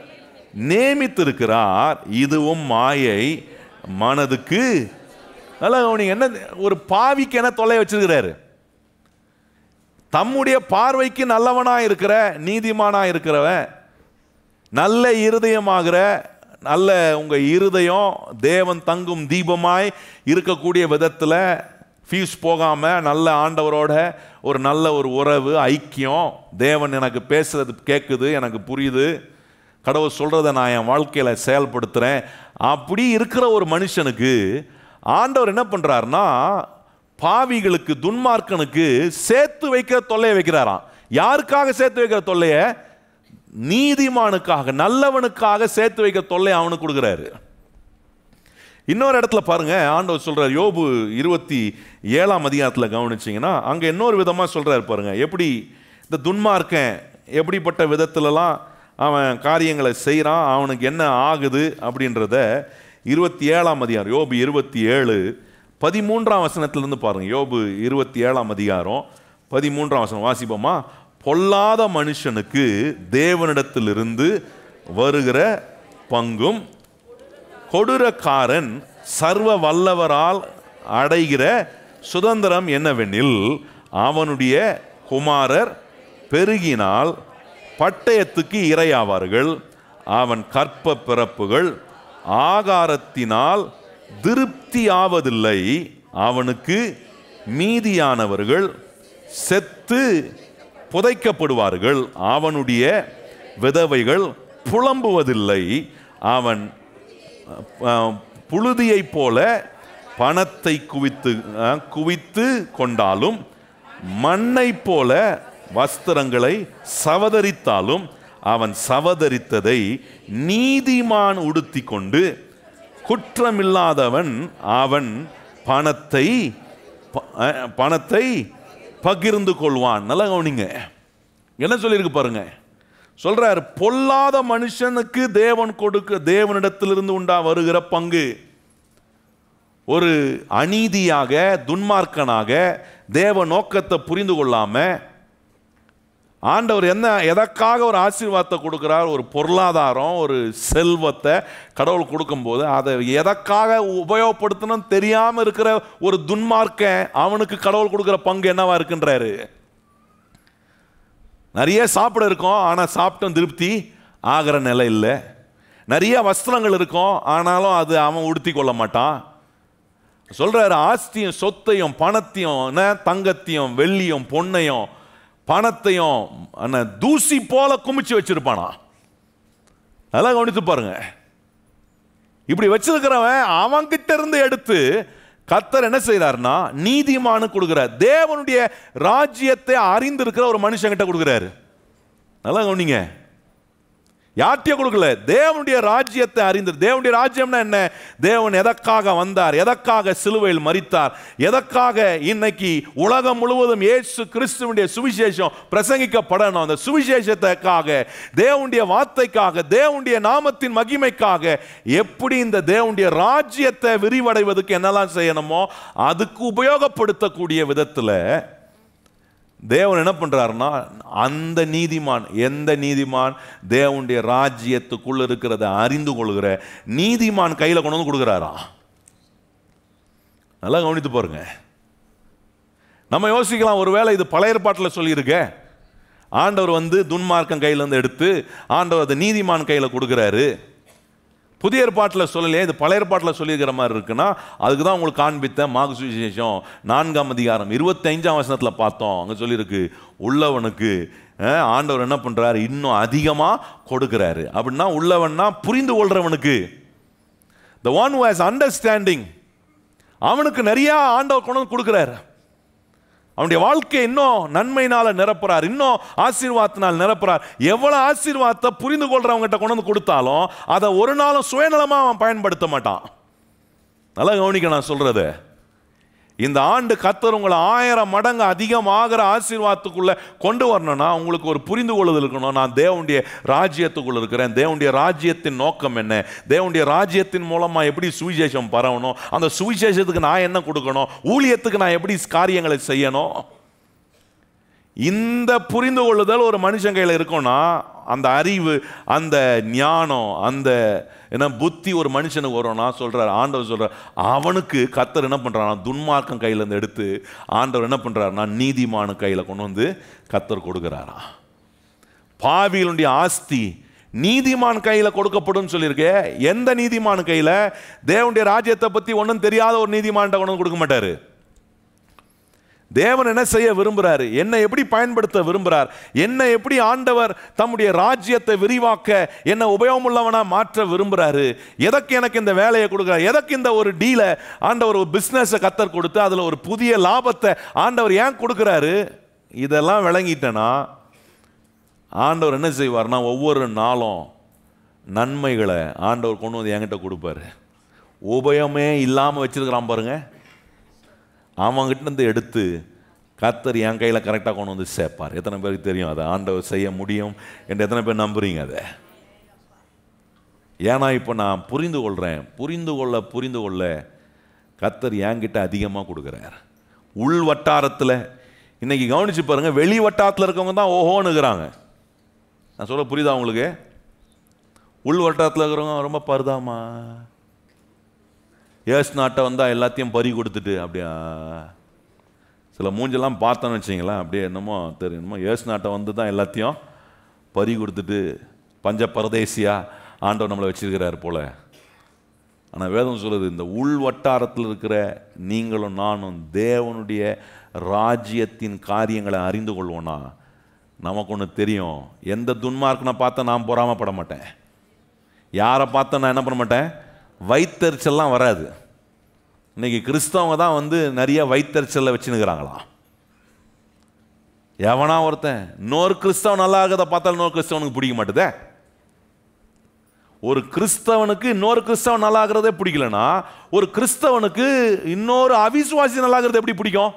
நியமித்திருக்கிறார். இதுவும் மாயை, மனதுக்கு நல்லா என்ன ஒரு பாவிக்கு என்ன தொல்லை வச்சிருக்கிறாரு? தம்முடைய பார்வைக்கு நல்லவனா இருக்கிற நீதிமானா இருக்கிறவன், நல்ல இருதயமாகிற நல்ல உங்க இருதயம் தேவன் தங்கும் தீபமாய் இருக்கக்கூடிய விதத்தில் ஃபீஸ் போகாமல் நல்ல ஆண்டவரோட ஒரு நல்ல ஒரு உறவு, ஐக்கியம், தேவன் எனக்கு பேசுறது கேட்குது, எனக்கு புரியுது, கடவுள் சொல்கிறத நான் என் வாழ்க்கையில் செயல்படுத்துகிறேன், அப்படி இருக்கிற ஒரு மனுஷனுக்கு ஆண்டவர் என்ன பண்ணுறாருன்னா பாவிகளுக்கு, துன்மார்க்கனுக்கு சேர்த்து வைக்கிற தொல்லையை வைக்கிறாராம். யாருக்காக சேர்த்து வைக்கிற தொல்லையை? நீதிமானுக்காக, நல்லவனுக்காக சேர்த்து வைக்கிற தொல்லையை அவனுக்கு கொடுக்குறாரு. இன்னொரு இடத்துல பாருங்க, ஆண்டவர் சொல்றார், யோபு 27ஆம் அதிகாரத்தில் கவனிச்சிங்கன்னா அங்கே இன்னொரு விதமாக சொல்றாரு பாருங்க, எப்படி இந்த துன்மார்க்கன் எப்படிப்பட்ட விதத்துலலாம் அவன் காரியங்களை செய்கிறான், அவனுக்கு என்ன ஆகுது அப்படின்றத 27ஆம் அதிகாரம், யோபு 27 13ஆம் வசனத்திலிருந்து பாருங்க. யோபு 27ஆம் அதிகாரம் 13ஆம் வசனம் வாசிப்போமா? பொல்லாத மனுஷனுக்கு தேவனிடத்திலிருந்து வருகிற பங்கும், கொடூரக்காரன் சர்வ வல்லவரால் அடைகிற சுதந்திரம் என்னவெனில், அவனுடைய குமாரர் பெருகினால் பட்டயத்துக்கு இரையாவார்கள், அவன் கற்ப பிறப்புகள் ஆகாரத்தினால் திருப்தியாவதில்லை, அவனுக்கு மீதியானவர்கள் செத்து புதைக்கப்படுவார்கள், அவனுடைய விதவைகள் புலம்புவதில்லை, அவன் புழுதியைப் போல பணத்தை குவித்து கொண்டாலும், மண்ணை போல வஸ்திரங்களை சவதரித்தாலும், அவன் சவதரித்ததை நீதிமான் உடுத்தி கொண்டு, குற்றமில்லாதவன் அவன் பணத்தை பகிர்ந்து கொள்வான். நல்லா கவனிங்க, என்ன சொல்லியிருக்கு பாருங்க. சொல்றார், பொல்லாத மனுஷனுக்கு தேவனிடத்திலிருந்து வருகிற பங்கு. ஒரு அநீதியாக, துன்மார்க்கனாக, தேவ நோக்கத்தை புரிந்து கொள்ளாம ஆண்டவர் எதற்காக ஒரு ஆசீர்வாதத்தை கொடுக்கிறார், ஒரு பொருளாதாரம், ஒரு செல்வத்தை கடவுள் கொடுக்கும்போது அதை எதற்காக உபயோகப்படுத்தணும் தெரியாமல் இருக்கிற ஒரு துன்மார்க்கன், அவனுக்கு கடவுள் கொடுக்குற பங்கு என்னவா இருக்குன்றாரு. நிறைய சாப்பிட இருக்கும், ஆனால் சாப்பிட்டும் திருப்தி ஆகிற நிலை இல்லை. நிறைய வஸ்திரங்கள் இருக்கும், ஆனாலும் அது அவன் உடுத்தி கொள்ள மாட்டான். சொல்றாரு, ஆஸ்தியும் சொத்தையும் பணத்தையும் தங்கத்தையும் வெள்ளியும் பொன்னையும் பணத்தையும் தூசி போல குமிச்சு வச்சிருப்பானா. அதெல்லாம் கவனித்து பாருங்க. இப்படி வச்சிருக்கிறவன் அவன்கிட்ட இருந்து எடுத்து கர்த்தர் என்ன செய்யறாருன்னா நீதிமானு கொடுக்கிறார். தேவனுடைய ராஜ்யத்தை அறிந்திருக்கிற ஒரு மனுஷங்கிட்ட கொடுக்கிறாரு. நல்லா கவனிங்க, யார்கிட்ட கொடுக்கல, தேவனுடைய ராஜ்யத்தை அறிந்து. தேவனுடைய ராஜ்யம்னா என்ன? தேவன் எதற்காக வந்தார், எதற்காக சிலுவையில் மரித்தார், எதற்காக இன்னைக்கு உலகம் முழுவதும் இயேசு கிறிஸ்துவினுடைய சுவிசேஷம் பிரசங்கிக்கப்படணும், அந்த சுவிசேஷத்துக்காக, தேவனுடைய வார்த்தைக்காக, தேவனுடைய நாமத்தின் மகிமைக்காக, எப்படி இந்த தேவனுடைய ராஜ்யத்தை விரிவடைவதற்கு என்னெல்லாம் செய்யணுமோ அதுக்கு உபயோகப்படுத்தக்கூடிய விதத்தில் தேவன் என்ன பண்றாருன்னா, அந்த நீதிமான், எந்த நீதிமான் தேவனுடைய ராஜ்யத்துக்குள்ள இருக்கிறத அறிந்து கொள்கிற நீதிமான் கையில கொண்டு வந்து கொடுக்கிறாரா. நல்லா கவனித்து பாருங்க. நம்ம யோசிக்கலாம், ஒருவேளை இது பழைய ஏற்பாட்டில் சொல்லியிருக்க, ஆண்டவர் துன்மார்க்கன் கையில இருந்து எடுத்து ஆண்டவர் அதை நீதிமான் கையில கொடுக்கிறாரு. புதிய ஏற்பாட்டில் சொல்லலையே, இது பழைய ஏற்பாட்டில் சொல்லியிருக்கிற மாதிரி இருக்குன்னா அதுக்கு தான் உங்களுக்கு காண்பித்த மார்க்கு சுவிசேஷம் 4ஆம் அதிகாரம் 25ஆம் வசனத்தில் பார்த்தோம். அங்கே சொல்லியிருக்கு, உள்ளவனுக்கு ஆண்டவர் என்ன பண்ணுறாரு, இன்னும் அதிகமாக கொடுக்குறாரு. அப்படின்னா உள்ளவன்னா புரிந்து கொள்றவனுக்கு, the one who has understanding, அவனுக்கு நிறைய ஆண்டவர் கொண்டு வந்து கொடுக்குறாரு. அவனுடைய வாழ்க்கை இன்னும் நன்மையினால நிரப்புறார், இன்னும் ஆசீர்வாதத்தினால் நிரப்புறார். எவ்வளவு ஆசீர்வாதத்தை புரிந்து கொள்றவங்கிட்ட கொண்டு வந்து கொடுத்தாலும் அதை ஒரு நாளும் சுயநலமா அவன் பயன்படுத்த மாட்டான். நல்லா கவனிக்க நான் சொல்றது. இந்த ஆண்டு கர்த்தர் உங்களை 1000 மடங்கு அதிகமாகிற ஆசீர்வாதத்துக்குள்ள கொண்டு வரணும்னா உங்களுக்கு ஒரு புரிந்து கொள்ளுதல் இருக்கணும். நான் தேவனுடைய ராஜ்யத்துக்குள்ள இருக்கிறேன், தேவனுடைய ராஜ்யத்தின் நோக்கம் என்ன, தேவனுடைய ராஜ்யத்தின் மூலமா எப்படி சுவிசேஷம் பரவணும், அந்த சுவிசேஷத்துக்கு நான் என்ன கொடுக்கணும், ஊழியத்துக்கு நான் எப்படி காரியங்களை செய்யணும். இந்த புரிந்து கொள்ளுதல் ஒரு மனுஷன் கையில் இருக்கும்னா, அந்த அறிவு, அந்த ஞானம், அந்த புத்தி ஒரு மனுஷனுக்கு வரும்னா சொல்றாரு, ஆண்டவர் சொல்றார், அவனுக்கு கர்த்தர் என்ன பண்றாருனா துன்மார்க்கன் கையில இருந்து எடுத்து ஆண்டவர் என்ன பண்றாருனா நீதிமான கையில கொண்டு வந்து கர்த்தர் கொடுக்கிறாரா. பாவிகளுடைய ஆஸ்தி நீதிமான் கையில கொடுக்கப்படும் சொல்லியிருக்க. எந்த நீதிமான் கையில? தேவனுடைய ராஜ்யத்தை பத்தி ஒன்றும் தெரியாத ஒரு நீதிமான்கிட்ட கொண்டு வந்து கொடுக்க மாட்டாரு. தேவன் என்ன செய்ய விரும்புகிறாரு, என்னை எப்படி பயன்படுத்த விரும்புகிறார், என்னை எப்படி ஆண்டவர் தம்முடைய ராஜ்யத்தை விரிவாக்க என்னை உபயோகமுள்ளவனா மாற்ற விரும்புகிறாரு, எதற்கு எனக்கு இந்த வேலையை கொடுக்குறாரு, எதற்கு இந்த ஒரு டீலை ஆண்டவர் ஒரு பிஸ்னஸை கத்தர் கொடுத்து அதில் ஒரு புதிய லாபத்தை ஆண்டவர் ஏன் கொடுக்குறாரு, இதெல்லாம் விளங்கிட்டேன்னா ஆண்டவர் என்ன செய்வார்னா ஒவ்வொரு நாளும் நன்மைகளை ஆண்டவர் கொண்டு வந்து என்கிட்ட கொடுப்பாரு. உபயமே இல்லாமல் வச்சிருக்கிறான் பாருங்க, அவங்கிட்ட எடுத்து கர்த்தர் என் கையில் கரெக்டாக கொண்டு வந்து சேர்ப்பார். எத்தனை பேருக்கு தெரியும் அதை ஆண்டவர் செய்ய முடியும் என்று எத்தனை பேர் நம்புறீங்க அதை? ஏன்னா இப்போ நான் புரிந்து கொள்ள கர்த்தர் என்கிட்ட அதிகமாக கொடுக்குறார். உள் வட்டாரத்தில் இன்னைக்கு கவனிச்சு பாருங்க, வெளி வட்டாரத்தில் இருக்கவங்க தான் ஓஹோன்னுக்குறாங்க. நான் சொல்ல புரியுதா உங்களுக்கு? உள் வட்டாரத்தில் இருக்கிறவங்க ரொம்ப பருதாமா, ஏசு நாட்டை வந்தால் எல்லாத்தையும் பறி கொடுத்துட்டு அப்படியா சில மூஞ்செல்லாம் பார்த்தோன்னு வச்சிங்களேன், அப்படியே என்னமோ தெரியுமோ ஏசு நாட்டை வந்து தான் எல்லாத்தையும் பறி கொடுத்துட்டு பஞ்ச பரதேசியாக ஆண்டவர் நம்மளை வச்சிருக்கிறார் போல. ஆனால் வேதம் சொல்லுது, இந்த உள் வட்டாரத்தில் இருக்கிற நீங்களும் நானும் தேவனுடைய ராஜ்யத்தின் காரியங்களை அறிந்து கொள்வோன்னா நமக்கு ஒன்று தெரியும். எந்த துன்மார்க்கனை பார்த்தா நான் பொறாமப்பட மாட்டேன், யாரை பார்த்தா நான் என்ன பண்ண மாட்டேன், வைத்தறிச்சல்லாம் வராது. இன்னைக்கு கிறிஸ்தவங்க தான் வந்து நிறைய வைத்தறிச்சலை வச்சுன்னுக்கிறாங்களாம். எவனா ஒருத்தன் இன்னொரு கிறிஸ்தவன் நல்லா இருக்கிறத பார்த்தாலும் இன்னொரு கிறிஸ்தவனுக்கு பிடிக்க மாட்டுதே. ஒரு கிறிஸ்தவனுக்கு இன்னொரு கிறிஸ்தவன் நல்லா இருக்கிறதே பிடிக்கலன்னா ஒரு கிறிஸ்தவனுக்கு இன்னொரு அவிசுவாசி நல்லா இருக்கிறது எப்படி பிடிக்கும்?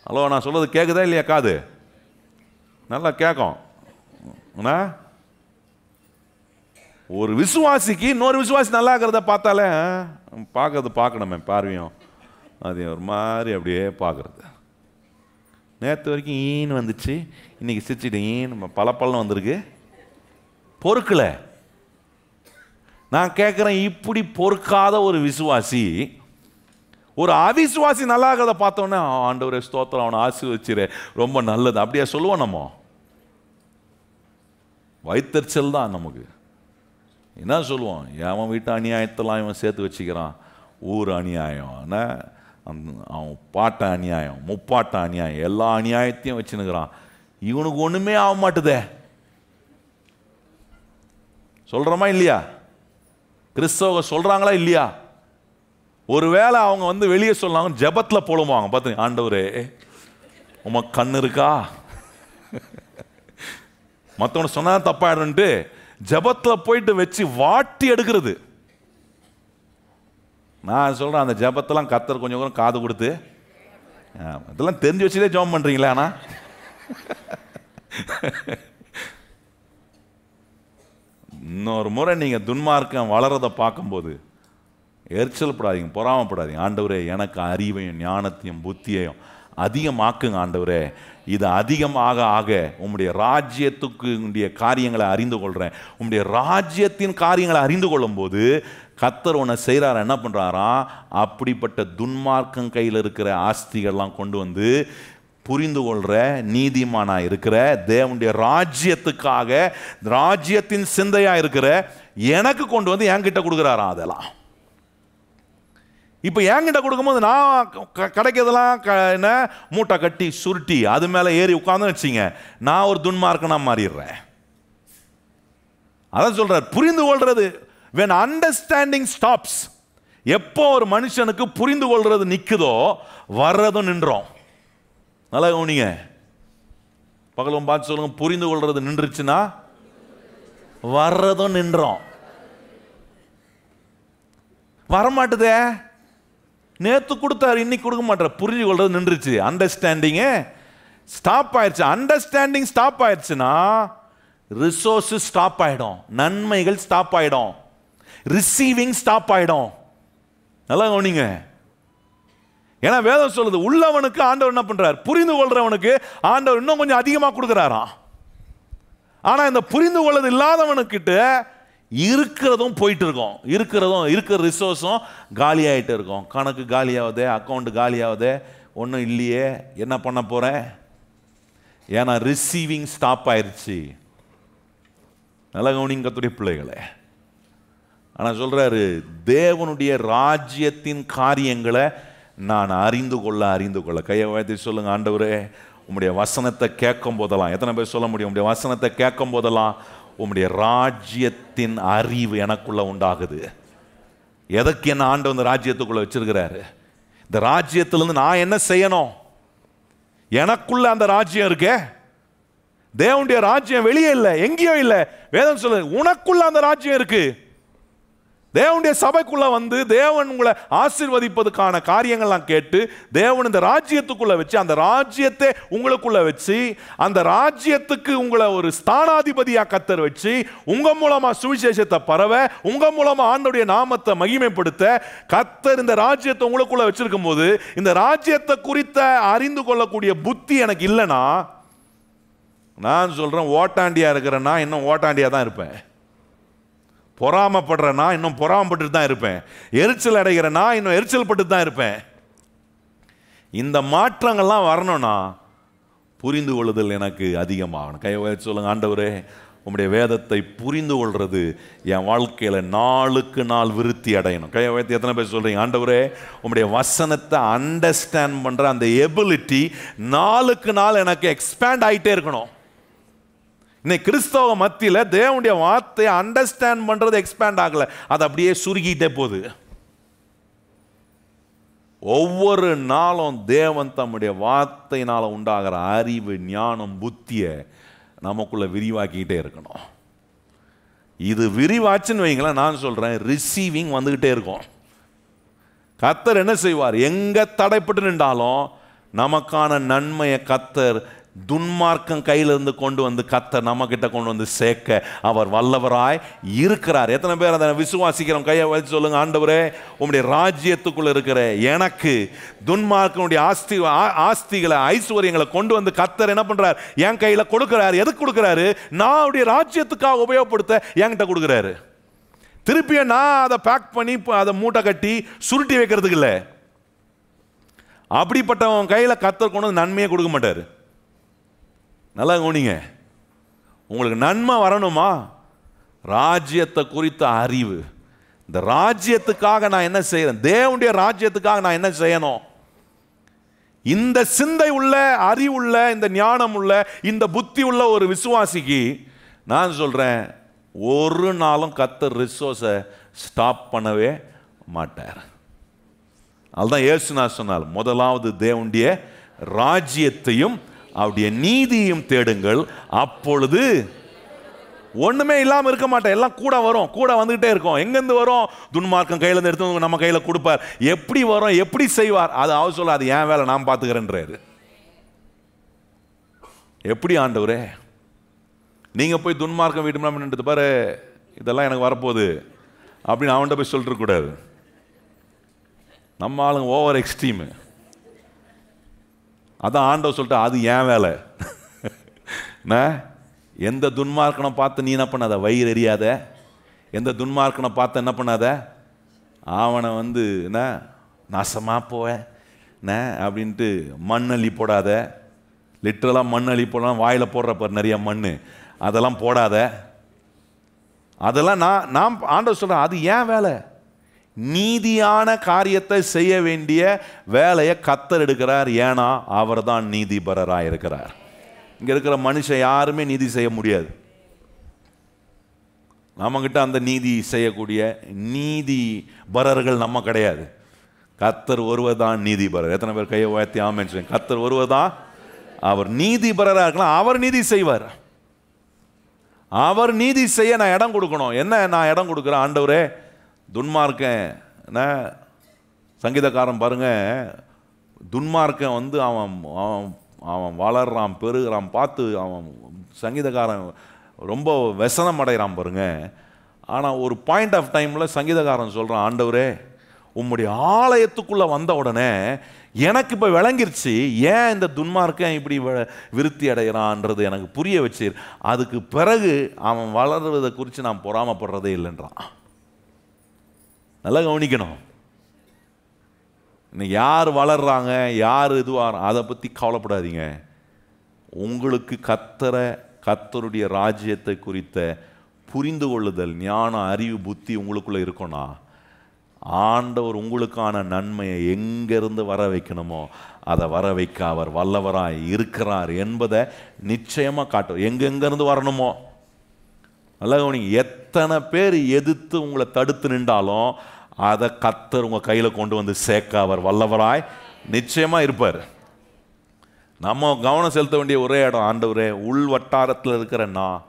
ஹலோ, நான் சொல்றது கேட்குதா இல்லையா? காது நல்லா கேட்கும். ஒரு விசுவாசிக்கு இன்னொரு விசுவாசி நல்லா இருக்கிறத பார்த்தாலே பார்க்கணுமே, பார்வையும் அது ஒரு மாதிரி அப்படியே பார்க்கறது. நேற்று வரைக்கும் ஈன்னு வந்துச்சு, இன்னைக்கு சிரிச்சுட்டு ஈன்னு பல வந்திருக்கு, பொறுக்கல. நான் கேட்குறேன், இப்படி பொறுக்காத ஒரு விசுவாசி ஒரு அவிசுவாசி நல்லா இருக்கிறத பார்த்தோன்னே ஆண்டவரே ஸ்தோத்திரம், அவனை ஆசீர்வதிச்சிரு, ரொம்ப நல்லது அப்படியே சொல்லுவோம். நம்ம வைத்தறிச்சல் தான் நமக்கு. என்ன சொல்லுவோம், அவன் வீட்டு அநியாயத்தெல்லாம் இவன் சேர்த்து வச்சுக்கிறான், ஊர் அநியாயம், அவன் பாட்ட அநியாயம், முப்பாட்ட அநியாயம், எல்லா அநியாயத்தையும் வச்சுன்னுக்கிறான், இவனுக்கு ஒன்றுமே ஆக மாட்டுதே. சொல்கிறோமா இல்லையா? கிறிஸ்தவ சொல்கிறாங்களா இல்லையா? ஒருவேளை அவங்க வந்து வெளியே சொல்லாங்க, ஜெபத்தில் புலம்புவாங்க. பார்த்து, ஆண்டவரே உமக்கு கண்ணு இருக்கா, மற்றவனை சொன்னா தப்பாயிடுன்ட்டு ஜெபத்தில் போயிட்டு வச்சு வாட்டி எடுக்கிறது. நான் சொல்கிறேன், அந்த ஜெபத்தெல்லாம் கர்த்தர் கொஞ்சம் காது கொடுத்து இதெல்லாம் தெரிஞ்சு வச்சுதே ஜெபம் பண்ணுறீங்களா? ஆனால் இன்னொரு முறை நீங்கள் துன்மார்க்கம் வளரதை பார்க்கும்போது எரிச்சல் படாதீங்க, பொறாமப்படாதீங்க. ஆண்டவரே எனக்கு அறிவையும் ஞானத்தையும் புத்தியையும் அதிகமாக்குங்க ஆண்டவரே, இது அதிகமாக ஆக உம்முடைய ராஜ்யத்துக்கு காரியங்களை அறிந்து கொள்கிறேன். உம்முடைய ராஜ்யத்தின் காரியங்களை அறிந்து கொள்ளும் போது கர்த்தர் உன்னை செய்கிறார், என்ன பண்ணுறாராம், அப்படிப்பட்ட துன்மார்க்கம் கையில் இருக்கிற ஆஸ்திகள்லாம் கொண்டு வந்து புரிந்து கொள்கிற நீதிமானாக இருக்கிற தேவனுடைய ராஜ்யத்துக்காக ராஜ்யத்தின் சிந்தையாக இருக்கிற எனக்கு கொண்டு வந்து என்கிட்ட கொடுக்குறாராம். அதெல்லாம் இப்போ என்கிட்ட கொடுக்கும்போது நான் கிடைக்கிறதெல்லாம் என்ன மூட்டை கட்டி சுருட்டி அது மேலே ஏறி உட்காந்து வச்சிங்க, நான் ஒரு துன்மார்க்கனாக மாறிடுறேன். அதான் சொல்றார், புரிந்து கொள்றது. when understanding stops, எப்போ ஒரு மனுஷனுக்கு புரிந்து கொள்றது நிற்குதோ வர்றதும் நின்றோம். நல்லா கவனிங்க, பகலும் பார்த்து சொல்லுங்க, புரிந்து கொள்றது நின்றுச்சுன்னா வர்றதும் நின்றோம். வரமாட்டுதே, நேற்று கொடுத்தாரு இன்னைக்கு கொடுக்க மாட்டார், புரிஞ்சு கொள்றது நின்றுச்சு. அண்டர்ஸ்டாண்டிங் ஸ்டாப் ஆயிடுச்சு. அண்டர்ஸ்டாண்டிங் ஸ்டாப் ஆயிடுச்சுன்னா ரிசோர்ஸஸ் ஸ்டாப் ஆயிடும், நன்மைகள் ஸ்டாப் ஆயிடும், ரிசீவிங் ஸ்டாப் ஆயிடும். நல்லா கவனிங்க, ஏன்னா வேதம் சொல்லுது, உள்ளவனுக்கு ஆண்டவர் என்ன பண்றார், புரிந்து கொள்றவனுக்கு ஆண்டவர் இன்னும் கொஞ்சம் அதிகமாக கொடுக்குறாராம். ஆனா இந்த புரிந்து கொள்வது இல்லாதவனுக்கிட்ட இருக்கிறதும் போயிட்டு இருக்கும், இருக்கிற ரிசோர்ஸும் காலி ஆகிட்டு இருக்கும். கணக்கு காலியாகுதே, அக்கௌண்ட் காலியாகுதே, ஒன்றும் இல்லையே, என்ன பண்ண போகிறேன், ஏன்னா ரிசீவிங் ஸ்டாப் ஆயிடுச்சு. நல்ல கவனிங்க கர்த்தருடைய பிள்ளைகளே. ஆனால் சொல்கிறாரு, தேவனுடைய ராஜ்யத்தின் காரியங்களை நான் அறிந்து கொள்ள. கையை உயர்த்தி சொல்லுங்க, ஆண்டவரே உம்முடைய வசனத்தை கேட்கும் போதெல்லாம், எத்தனை பேர் சொல்ல முடியும், உம்முடைய வசனத்தை கேட்கும் போதெல்லாம் உம்முடைய ராஜ்யத்தின் அறிவு எனக்குள்ள உண்டாகுது. எதற்கு என்ன ஆண்டவர் இந்த ராஜ்யத்துக்குள்ள வச்சிருக்கிறாரு? இந்த ராஜ்யத்திலிருந்து நான் என்ன செய்யணும்? எனக்குள்ள அந்த ராஜ்யம் இருக்கே, தேவனுடைய ராஜ்யம் வெளியே இல்லை, எங்கேயோ இல்லை. வேதம் சொல்லுது உனக்குள்ள அந்த ராஜ்யம் இருக்கு. தேவனுடைய சபைக்குள்ள வந்து தேவன் உங்களை ஆசீர்வதிப்பதுக்கான காரியங்கள்லாம் கேட்டு தேவன் இந்த ராஜ்யத்துக்குள்ள வச்சு, அந்த ராஜ்யத்தை உங்களுக்குள்ள வச்சு, அந்த ராஜ்யத்துக்கு உங்களை ஒரு ஸ்தானாதிபதியா கர்த்தர் வச்சு, உங்க மூலமா சுவிசேஷத்தை பரவ, உங்க மூலமா ஆண்டவருடைய நாமத்தை மகிமைப்படுத்த கர்த்தர் இந்த ராஜ்யத்தை உங்களுக்குள்ள வச்சிருக்கும் போது, இந்த ராஜ்யத்தை குறித்த அறிந்து கொள்ளக்கூடிய புத்தி எனக்கு இல்லைன்னா, நான் சொல்றேன் ஓட்டாண்டியா இருக்கிறேன்னா இன்னும் ஓட்டாண்டியா தான் இருப்பேன். பொறாமப்படுறேன்னா இன்னும் பொறாமப்பட்டு தான் இருப்பேன். எரிச்சல் அடைகிறேன்னா இன்னும் எரிச்சல் பட்டு தான் இருப்பேன். இந்த மாற்றங்கள்லாம் வரணும்னா புரிந்து கொள்ளுதல் எனக்கு அதிகமாகணும். கையை சொல்லுங்க, ஆண்டவரே உம்முடைய வேதத்தை புரிந்து கொள்றது என் வாழ்க்கையில் நாளுக்கு நாள் விருத்தி அடையணும். கையை உயர்த்தி எத்தனை பேர் சொல்றீங்க, ஆண்டவரே உம்முடைய வசனத்தை அண்டர்ஸ்டாண்ட் பண்ற அந்த எபிலிட்டி நாளுக்கு நாள் எனக்கு எக்ஸ்பேண்ட் ஆகிட்டே இருக்கணும். இன்னைக்கு கிறிஸ்தவ மத்தியில் தேவனுடைய வார்த்தையை அண்டர்ஸ்டாண்ட் பண்றது எக்ஸ்பேண்ட் ஆகல, அது அப்படியே சுருகிட்டே போகுது. ஒவ்வொரு நாளும் தேவன் தம்முடைய வார்த்தையினால உண்டாகிற அறிவு, ஞானம், புத்தியை நமக்குள்ள விரிவாக்கிட்டே இருக்கணும். இது விரிவாச்சுன்னு வைங்களேன், நான் சொல்றேன் ரிசீவிங் வந்துகிட்டே இருக்கும். கர்த்தர் என்ன செய்வார்? எங்க தடைப்பட்டு நின்றாலும் நமக்கான நன்மையை கர்த்தர் துன்மார்க்கம் கையிலிருந்து கொண்டு வந்து கர்த்தர் நம்ம கிட்ட கொண்டு வந்து சேர்க்க அவர் வல்லவராய் இருக்கிறார். எத்தனை பேர் அதை விசுவாசிக்கிறோம்? கையை வச்சு சொல்லுங்க, ஆண்டவரே உம்முடைய ராஜ்யத்துக்குள்ள இருக்கிற எனக்கு துன்மார்க்கனுடைய ஆஸ்திகளை, ஐஸ்வர்யங்களை கொண்டு வந்து கர்த்தர் என்ன பண்றார்? என் கையில கொடுக்கிறார். எதுக்கு கொடுக்கிறாரு? நான் அவருடைய ராஜ்யத்துக்காக உபயோகப்படுத்த என்கிட்ட கொடுக்கிறாரு. திருப்பியும் நான் அதை பேக் பண்ணி அதை மூட்டை கட்டி சுருட்டி வைக்கிறதுக்கு இல்லை. அப்படிப்பட்டவன் கையில கர்த்தர் கொண்டு வந்து நன்மையை கொடுக்க மாட்டாரு. நல்லா கவனிங்க, உங்களுக்கு நன்மை வரணுமா? ராஜ்யத்தை குறித்த அறிவு. இந்த ராஜ்யத்துக்காக நான் என்ன செய்யறேன்? தேவனுடைய ராஜ்யத்துக்காக நான் என்ன செய்யணும்? இந்த சிந்தை உள்ள, அறிவுள்ள, இந்த ஞானம் உள்ள, இந்த புத்தி உள்ள ஒரு விசுவாசிக்கு நான் சொல்றேன் ஒரு நாளும் கர்த்தர் ரிசோர்ஸை ஸ்டாப் பண்ணவே மாட்டார். அதுதான் இயேசு நான் சொன்னார், முதலாவது தேவனுடைய ராஜ்யத்தையும் அவருடைய நீதியையும் தேடுங்கள், அப்பொழுது ஒண்ணுமே இல்லாம இருக்க மாட்டேன். எல்லாம் கூட வரும், கூட வந்துகிட்டே இருக்கும். எங்கிருந்து வரும்? துன்மார்க்கம் கையில இருந்து எடுத்து நம்ம கையில கொடுப்பார். எப்படி வரும்? எப்படி செய்வார்? அது அவர் சொல்ல, அது என் வேலை, நான் பார்த்துக்கிறேன்றாரு. எப்படி ஆண்டவரே நீங்க போய் துன்மார்க்கம் வீட்டு பாரு, இதெல்லாம் எனக்கு வரப்போகுது அப்படின்னு அவன்கிட்ட போய் சொல்லிட்டு கூடாது. நம்ம ஆளுங்க ஓவர் எக்ஸ்ட்ரீமு. அதான் ஆண்டவர் சொல்லிட்டு அது ஏன் வேலை. எந்த துன்மார்க்கனை பார்த்து நீ என்ன பண்ணாத? வயிறு எறியாத. எந்த துன்மார்க்கனை பார்த்து என்ன பண்ணாத? அவனை வந்து என்ன நாசமாக போவேன் அப்படின்ட்டு மண்ணள்ளி போடாத. லிட்டரலாக மண்ணள்ளி போடலாம், வாயில் போடுறப்ப நிறைய மண், அதெல்லாம் போடாத. அதெல்லாம் நான் ஆண்டவர் சொல்கிறேன் அது ஏன் வேலை. நீதியான காரியத்தை செய்ய வேண்டிய வேலையை கர்த்தர் எடுக்கிறார். ஏன்னா அவர் தான் நீதிபரராக இருக்கிறார். இங்கே இருக்கிற மனுஷன் யாருமே நீதி செய்ய முடியாது. நம்மகிட்ட அந்த நீதி செய்யக்கூடிய நீதிபரர்கள் நம்ம கிடையாது. கர்த்தர் ஒருவர் தான் நீதிபரர். எத்தனை பேர் கையை உயர்த்தி ஆமென் சொல்லுங்க. கர்த்தர் ஒருவர் தான் அவர் நீதிபரராக இருக்கலாம். அவர் நீதி செய்வார். அவர் நீதி செய்ய நான் இடம் கொடுக்கணும். என்ன நான் இடம் கொடுக்குறேன்? ஆண்டவரே துன்மார்க்கன் சங்கீதக்காரன் பாருங்க, துன்மார்க்கன் வந்து அவன் அவன் வளர்றான், பெருகிறான், பார்த்து அவன் சங்கீதக்காரன் ரொம்ப व्यसனம் அடைகிறான் பாருங்க. ஆனால் ஒரு பாயிண்ட் ஆஃப் டைமில் சங்கீதக்காரன் சொல்கிறான், ஆண்டவரே உம்முடைய ஆலயத்துக்குள்ளே வந்த உடனே எனக்கு இப்போ விளங்கிருச்சு ஏன் இந்த துன்மார்க்கன் இப்படி விருத்தி அடைகிறான்றது எனக்கு புரிய வச்சு, அதுக்கு பிறகு அவன் வளர்வதை குறித்து நான் பொறாமப்படுறதே இல்லைன்றான். நல்லா கவனிக்கணும். இன்னைக்கு யார் வளர்றாங்க, யார் இதுவாக, அதை பற்றி கவலைப்படாதீங்க. உங்களுக்கு கர்த்தருடைய ராஜ்யத்தை குறித்த புரிந்து கொள்ளுதல், ஞானம், அறிவு, புத்தி உங்களுக்குள்ளே இருக்கும்னா ஆண்டவர் உங்களுக்கான நன்மையை எங்கிருந்து வர வைக்கணுமோ அதை வர வைக்க அவர் வல்லவராய் இருக்கிறார் என்பதை நிச்சயமாக காட்டும். எங்கெங்கிருந்து வரணுமோ. அல்ல, நீங்கள் எத்தனை பேர் எதிர்த்து உங்களை தடுத்து நின்றாலும் அதை கர்த்தர் உங்கள் கையில் கொண்டு வந்து சேர்க்க அவர் வல்லவராய் நிச்சயமாக இருப்பார். நம்ம கவனம் செலுத்த வேண்டிய ஒரே இடம், ஆண்டவரே உள் வட்டாரத்தில் இருக்கிற நான்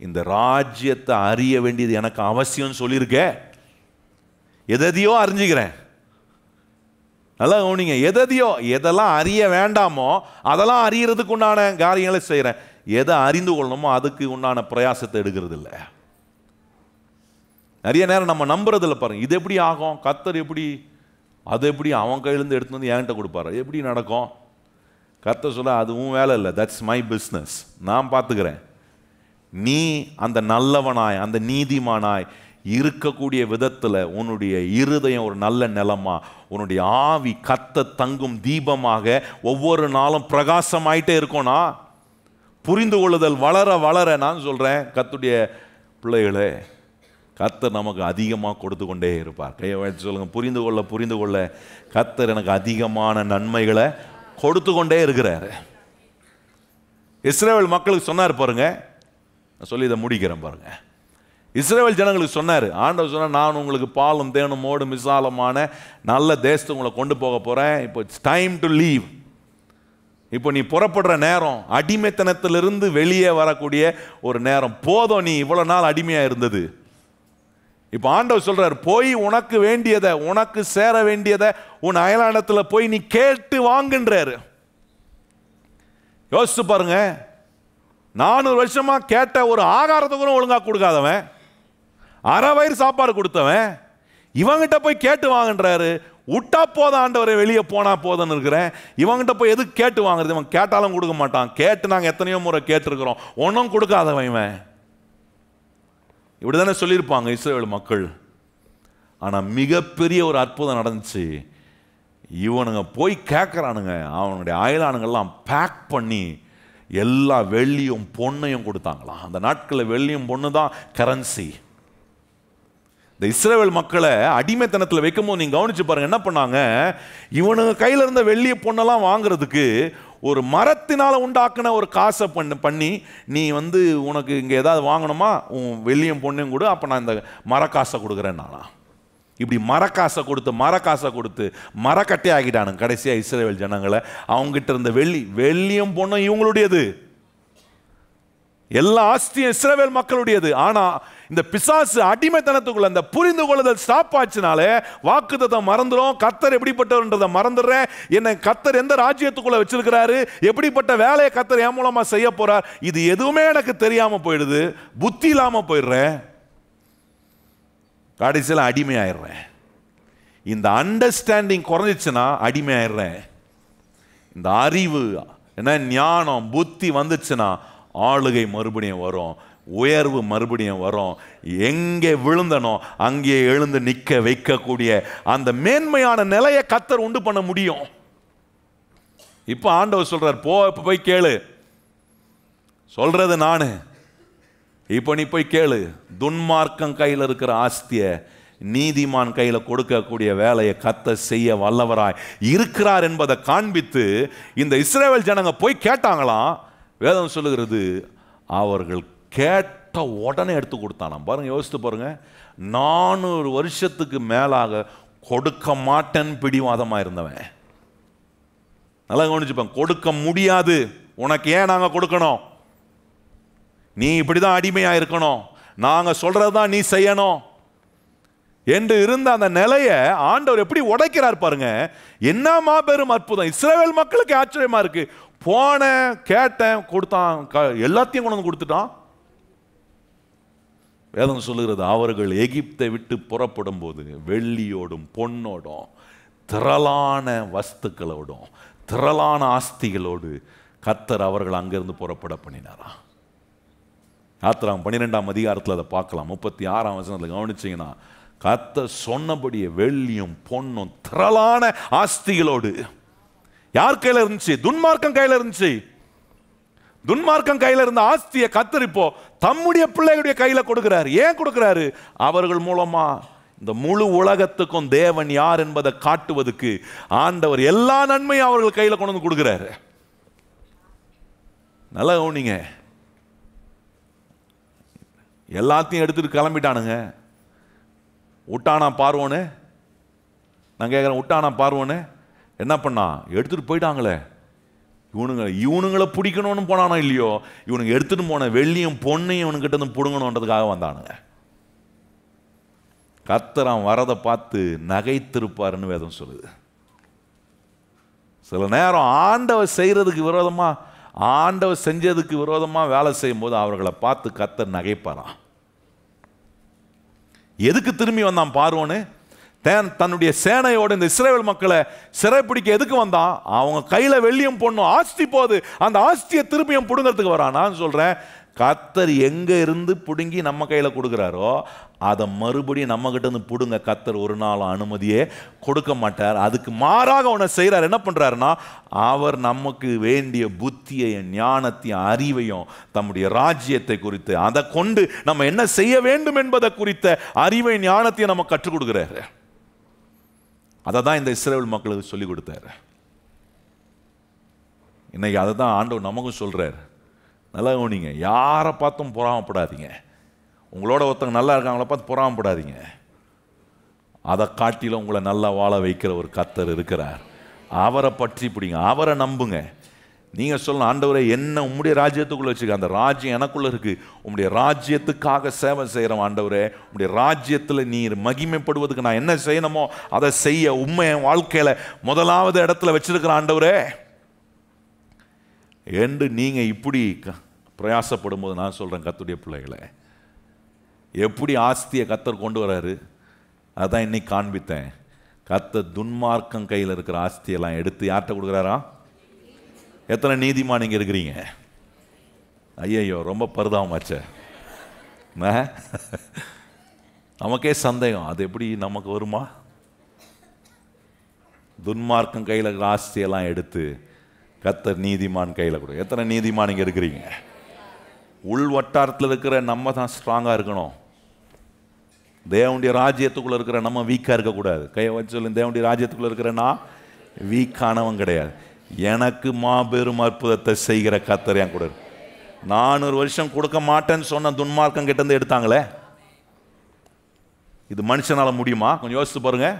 இந்த ராஜ்யத்தை அறிய வேண்டியது எனக்கு அவசியம் சொல்லியிருக்கேன். எதையோ அறிஞ்சுக்கிறேன். நல்லா கவனிங்க, எதெல்லாம் அறிய வேண்டாமோ அதெல்லாம் அறியறதுக்கு உண்டான காரியங்களை செய்கிறேன். எதை அறிந்து கொள்ளணுமோ அதுக்கு உண்டான பிரயாசத்தை எடுக்கிறது இல்லை. நிறைய நேரம் நம்ம நம்புறது இல்லை. பாருங்க, இது எப்படி ஆகும், கர்த்தர் எப்படி, அது எப்படி அவன் கையிலேருந்து எடுத்து வந்து என்கிட்ட கொடுப்பாரு, எப்படி நடக்கும்? கர்த்தர் சொல்ல, அதுவும் வேலை இல்லை, தட்ஸ் மை பிஸ்னஸ், நான் பார்த்துக்கிறேன். நீ அந்த நல்லவனாய் அந்த நீதிமானாய் இருக்கக்கூடிய விதத்தில் உன்னுடைய இருதயம் ஒரு நல்ல நிலமா, உன்னுடைய ஆவி கர்த்தர் தங்கும் தீபமாக ஒவ்வொரு நாளும் பிரகாசமாயிட்டே இருக்கும்னா, புரிந்து கொள்ளுதல் வளர வளர, நான் சொல்கிறேன் கர்த்தருடைய பிள்ளைகளே, கர்த்தர் நமக்கு அதிகமாக கொடுத்து கொண்டே இருப்பார். கையை வச்சு சொல்லுங்க, புரிந்து கொள்ள கர்த்தர் எனக்கு அதிகமான நன்மைகளை கொடுத்து கொண்டே இருக்கிறார். இஸ்ரவேல் மக்களுக்கு சொன்னார் பாருங்க, நான் சொல்லி இதை முடிக்கிறேன் பாருங்க. இஸ்ரவேல் ஜனங்களுக்கு சொன்னார், ஆண்டவர் சொன்னார், நான் உங்களுக்கு பாலும் தேனும் மோடும் விசாலமான நல்ல தேசத்தை உங்களை கொண்டு போக போகிறேன். இப்போ இட்ஸ் டைம் டு லீவ். இப்போ நீ புறப்படுற நேரம், அடிமைத்தனத்திலிருந்து வெளியே வரக்கூடிய ஒரு நேரம். போதும், நீ இவ்வளோ நாள் அடிமையாக இருந்தது. இப்போ ஆண்டவர் சொல்றார், போய் உனக்கு வேண்டியதை, உனக்கு சேர வேண்டியதை உன் அயலானத்தில் போய் நீ கேட்டு வாங்குன்றாரு. யோசிச்சு பாருங்க, 400 வருஷமா கேட்ட ஒரு ஆகாரத்தை கூட ஒழுங்கா கொடுக்காதவன், அரை வயிறு சாப்பாடு கொடுத்தவன், இவங்கிட்ட போய் கேட்டு வாங்கன்றாரு. விட்டா போதும் ஆண்டவரை, வெளியே போனா போதுன்னு இருக்கிறேன். இவங்கிட்ட போய் எதுக்கு கேட்டு வாங்குறது? இவன் கேட்டாலும் கொடுக்க மாட்டான். கேட்டு நாங்கள் எத்தனையோ முறை கேட்டிருக்கிறோம், ஒன்றும் கொடுக்காதவன் இவன். இப்படிதானே சொல்லியிருப்பாங்க இஸ்ரவேல் மக்கள். ஆனால் மிகப்பெரிய ஒரு அற்புதம் நடந்துச்சு. இவனுங்க போய் கேட்குறானுங்க, அவனுடைய அயலானுங்கெல்லாம் பேக் பண்ணி எல்லா வெள்ளியும் பொண்ணையும் கொடுத்தாங்களாம். அந்த நாட்களில் வெள்ளியும் பொண்ணு தான் கரன்சி. இந்த இஸ்ரவேல் மக்களை அடிமைத்தனத்தில் வைக்கும்போது நீங்கள் கவனிச்சு பாருங்க, என்ன பண்ணாங்க, இவனுங்க கையில் இருந்த வெள்ளிய பொண்ணெல்லாம் வாங்குறதுக்கு ஒரு மரத்தினால் உண்டாக்குன ஒரு காசை பண்ணி, நீ வந்து உனக்கு இங்கே ஏதாவது வாங்கணுமா, உன் வெள்ளியும் பொண்ணையும் கொடு, அப்போ நான் இந்த மரக்காசை கொடுக்குறேன். நானா இப்படி மரக்காசை கொடுத்து மரக்கட்டை ஆகிட்டானுங்க கடைசியாக இஸ்ரவேல் ஜனங்களை. அவங்ககிட்ட இருந்த வெள்ளியும் பொண்ணும் இவங்களுடையது, எல்லா ஆஸ்தியும் இஸ்ரவேல் மக்களுடையது. ஆனா இந்த பிசாசு அடிமைத்தனத்துக்குள்ள இந்த புரிந்து கொள்ளுதல் ஸ்டாப் ஆச்சுனாலே வாக்குத்தத்தத்தை மறந்துடும். கர்த்தர் எப்படிப்பட்டவர்ன்றதை மறந்துடுறேன். என்னை கர்த்தர் எந்த ராஜ்யத்துக்குள்ள வச்சிருக்கிறாரு, எப்படிப்பட்ட வேலையை கர்த்தர் என் மூலமா செய்ய போறார், இது எதுவுமே எனக்கு தெரியாம போயிடுது. புத்தி இல்லாம போயிடுறேன், கடைசியில் அடிமையாயிடுறேன். இந்த அண்டர்ஸ்டாண்டிங் குறைஞ்சிச்சுன்னா அடிமையாயிடுறேன். இந்த அறிவு என்ன, ஞானம் புத்தி வந்துச்சுன்னா ஆளுகை மறுபடியும் வரும், உயர்வு மறுபடியும் வரும். எங்கே விழுந்தனோ அங்கே எழுந்து நிற்க வைக்கக்கூடிய அந்த மேன்மையான நிலையை கர்த்தர் உண்டு பண்ண முடியும். இப்போ ஆண்டவர் சொல்றார், போய் கேளு, சொல்றது நானு. இப்போ நீ போய் கேளு. துன்மார்க்கம் கையில் இருக்கிற ஆஸ்திய நீதிமான் கையில் கொடுக்கக்கூடிய வேலையை கர்த்தர் செய்ய வல்லவராய் இருக்கிறார் என்பதை காண்பித்து இந்த இஸ்ரவேல் ஜனங்க போய் கேட்டாங்களாம். வேதம் சொல்லுகிறது, அவர்கள் கேட்ட உடனே எடுத்து கொடுத்தானாம். பாருங்க, யோசித்து பாருங்க, 400 வருஷத்துக்கு மேலாக கொடுக்க மாட்டேன்னு பிடிவாதமாக இருந்தவன். நல்லா கவனிச்சுப்பாங்க, கொடுக்க முடியாது, உனக்கு ஏன் நாங்கள் கொடுக்கணும், நீ இப்படிதான் அடிமையா இருக்கணும், நாங்க சொல்றதுதான் நீ செய்யணும் என்று இருந்த அந்த நிலையை ஆண்டவர் எப்படி உடைக்கிறார் பாருங்க. என்ன மாபெரும் அற்புதம். இஸ்ரவேல் மக்களுக்கு ஆச்சரியமா இருக்கு. போனேன், கேட்டேன், கொடுத்தான், எல்லாத்தையும் கொண்டு வந்து கொடுத்துட்டான். வேதம் சொல்லுகிறது, அவர்கள் எகிப்தை விட்டு புறப்படும் போது வெள்ளியோடும் பொன்னோடும் திரளான வஸ்துக்களோடும் திரளான ஆஸ்திகளோடு கர்த்தர் அவர்கள் அங்கிருந்து புறப்பட பண்ணினாராம். யாத்திராகம் 12ஆம் அதிகாரத்தில் அதை பார்க்கலாம். 36ஆம் வசனத்தில் கவனிச்சிங்கன்னா, கர்த்தர் சொன்னபடியே வெள்ளியும் பொன்னும் திரளான ஆஸ்திகளோடு. யார் கையில் இருந்துச்சு? துன்மார்க்கம் கையில் இருந்துச்சு. துன்மார்க்கம் கையில் இருந்த ஆஸ்தியை கர்த்தர் இப்போ தம்முடைய பிள்ளைகளுடைய கையில் கொடுக்கிறார். ஏன் கொடுக்கிறாரு? அவர்கள் மூலமா இந்த முழு உலகத்துக்கும் தேவன் யார் என்பதை காட்டுவதற்கு ஆண்டவர் எல்லா நன்மையும் அவர்கள் கையில் கொண்டு வந்து கொடுக்கிறாரு. நல்லா கவனிங்க. எல்லாத்தையும் எடுத்துட்டு கிளம்பிட்டானுங்க. விட்டானா பார்வோன்னு, நான் கேட்குறேன், விட்டானா பார்வோன்னு என்ன பண்ணா? எடுத்துட்டு போயிட்டாங்களே. இவனுங்களை பிடிக்கணும்னு போனானோ இல்லையோ, இவனுங்க எடுத்துட்டு போன வெள்ளியும் பொண்ணையும் இவனுக்கிட்ட இருந்து பிடுங்கணுன்றதுக்காக வந்தானுங்க. கர்த்தர் வரதை பார்த்து நகைத்திருப்பாருன்னு வேதம் சொல்லுது. சில நேரம் ஆண்டவர் செய்யறதுக்கு விரோதமா, ஆண்டவர் செஞ்சதுக்கு விரோதமா வேலை செய்யும் போது அவர்களை பார்த்து கர்த்தர் நகைப்பாராம். எதுக்கு திரும்பி வந்தான் பார்வோன்னு? தன்னுடைய சேனையோடு இந்த இஸ்ரவேல் மக்களை சிறைப்பிடிக்க எதுக்கு வந்தான்? அவங்க கையில வெள்ளியும் பொண்ணும் ஆஸ்தி போகுது, அந்த ஆஸ்தியை திரும்பியும் பிடுங்கிறதுக்கு வரான். நான் சொல்றேன், கர்த்தர் எங்க இருந்து பிடுங்கி நம்ம கையில கொடுக்குறாரோ அதை மறுபடியும் நம்ம கிட்ட இருந்து பிடுங்க கர்த்தர் ஒரு நாளும் அனுமதியே கொடுக்க மாட்டார். அதுக்கு மாறாக அவனை செய்யறார். என்ன பண்றாருன்னா, அவர் நமக்கு வேண்டிய புத்தியையும் ஞானத்தையும் அறிவையும் தம்முடைய ராஜ்யத்தை குறித்து அதை கொண்டு நம்ம என்ன செய்ய வேண்டும் என்பதை குறித்த அறிவை ஞானத்தையும் நம்ம கற்றுக் கொடுக்கிறாரு. அதை தான் இந்த இஸ்ரவேல் மக்களுக்கு சொல்லிக் கொடுத்தாரு. இன்னைக்கு அதை தான் ஆண்டவர் நமக்கும் சொல்றாரு. நல்லா கவனிங்க. யாரை பார்த்தும் பொறாமப்படாதீங்க. உங்களோட ஒருத்தங்க நல்லா இருக்காங்களா பார்த்து பொறாமப்படாதீங்க. அதை காட்டிலும் உங்களை நல்லா வாழ வைக்கிற ஒரு கர்த்தர் இருக்கிறார். அவரை பற்றி பிடிங்க, அவரை நம்புங்க. நீங்கள் சொல்லணும், ஆண்டவரே என்ன உம்முடைய ராஜ்யத்துக்குள்ளே வச்சுக்க, அந்த ராஜ்யம் எனக்குள்ளே இருக்குது, உம்முடைய ராஜ்யத்துக்காக சேவை செய்கிறோம் ஆண்டவரே, உம்முடைய ராஜ்யத்தில் நீர் மகிமைப்படுவதுக்கு நான் என்ன செய்யணுமோ அதை செய்ய உண்மை என் வாழ்க்கையில் முதலாவது இடத்துல வச்சிருக்கிற ஆண்டவரே என்று நீங்கள் இப்படி பிரயாசப்படும் போது நான் சொல்கிறேன், கர்த்தருடைய பிள்ளைகளை எப்படி ஆஸ்தியை கர்த்தர் கொண்டு வராரு அதான் இன்னைக்கு காண்பித்தேன். கர்த்தர் துன்மார்க்கம் கையில் இருக்கிற ஆஸ்தியெல்லாம் எடுத்து யார்கிட்ட கொடுக்குறாரா? எத்தனை நீதிமான் நீங்கள் இருக்கிறீங்க? ஐயோ ரொம்ப பரிதாபமாச்சே. நமக்கே சந்தேகம், அது எப்படி நமக்கு வருமா? துன்மார்க்கம் கையில் இருக்கிற ஆஸ்தியெல்லாம் எடுத்து கர்த்தர் நீதிமான் கையில் கொடு. எத்தனை நீதிமான் இங்கே இருக்கிறீங்க? உள் வட்டாரத்தில் இருக்கிற நம்ம தான் ஸ்ட்ராங்காக இருக்கணும். தேவனுடைய ராஜ்யத்துக்குள்ளே இருக்கிற நம்ம வீக்காக இருக்கக்கூடாது. கையை வச்சு சொல்லி, தேவனுடைய ராஜ்யத்துக்குள்ளே இருக்கிறனா வீக்கானவன் கிடையாது. எனக்கு மாபெரும் அற்புதத்தை செய்கிற கர்த்தர் என் கூட. 400 வருஷம் கொடுக்க மாட்டேன்னு சொன்ன துன்மார்க்கம் கிட்டேருந்து எடுத்தாங்களே, இது மனுஷனால் முடியுமா? கொஞ்சம் யோசித்து பாருங்க.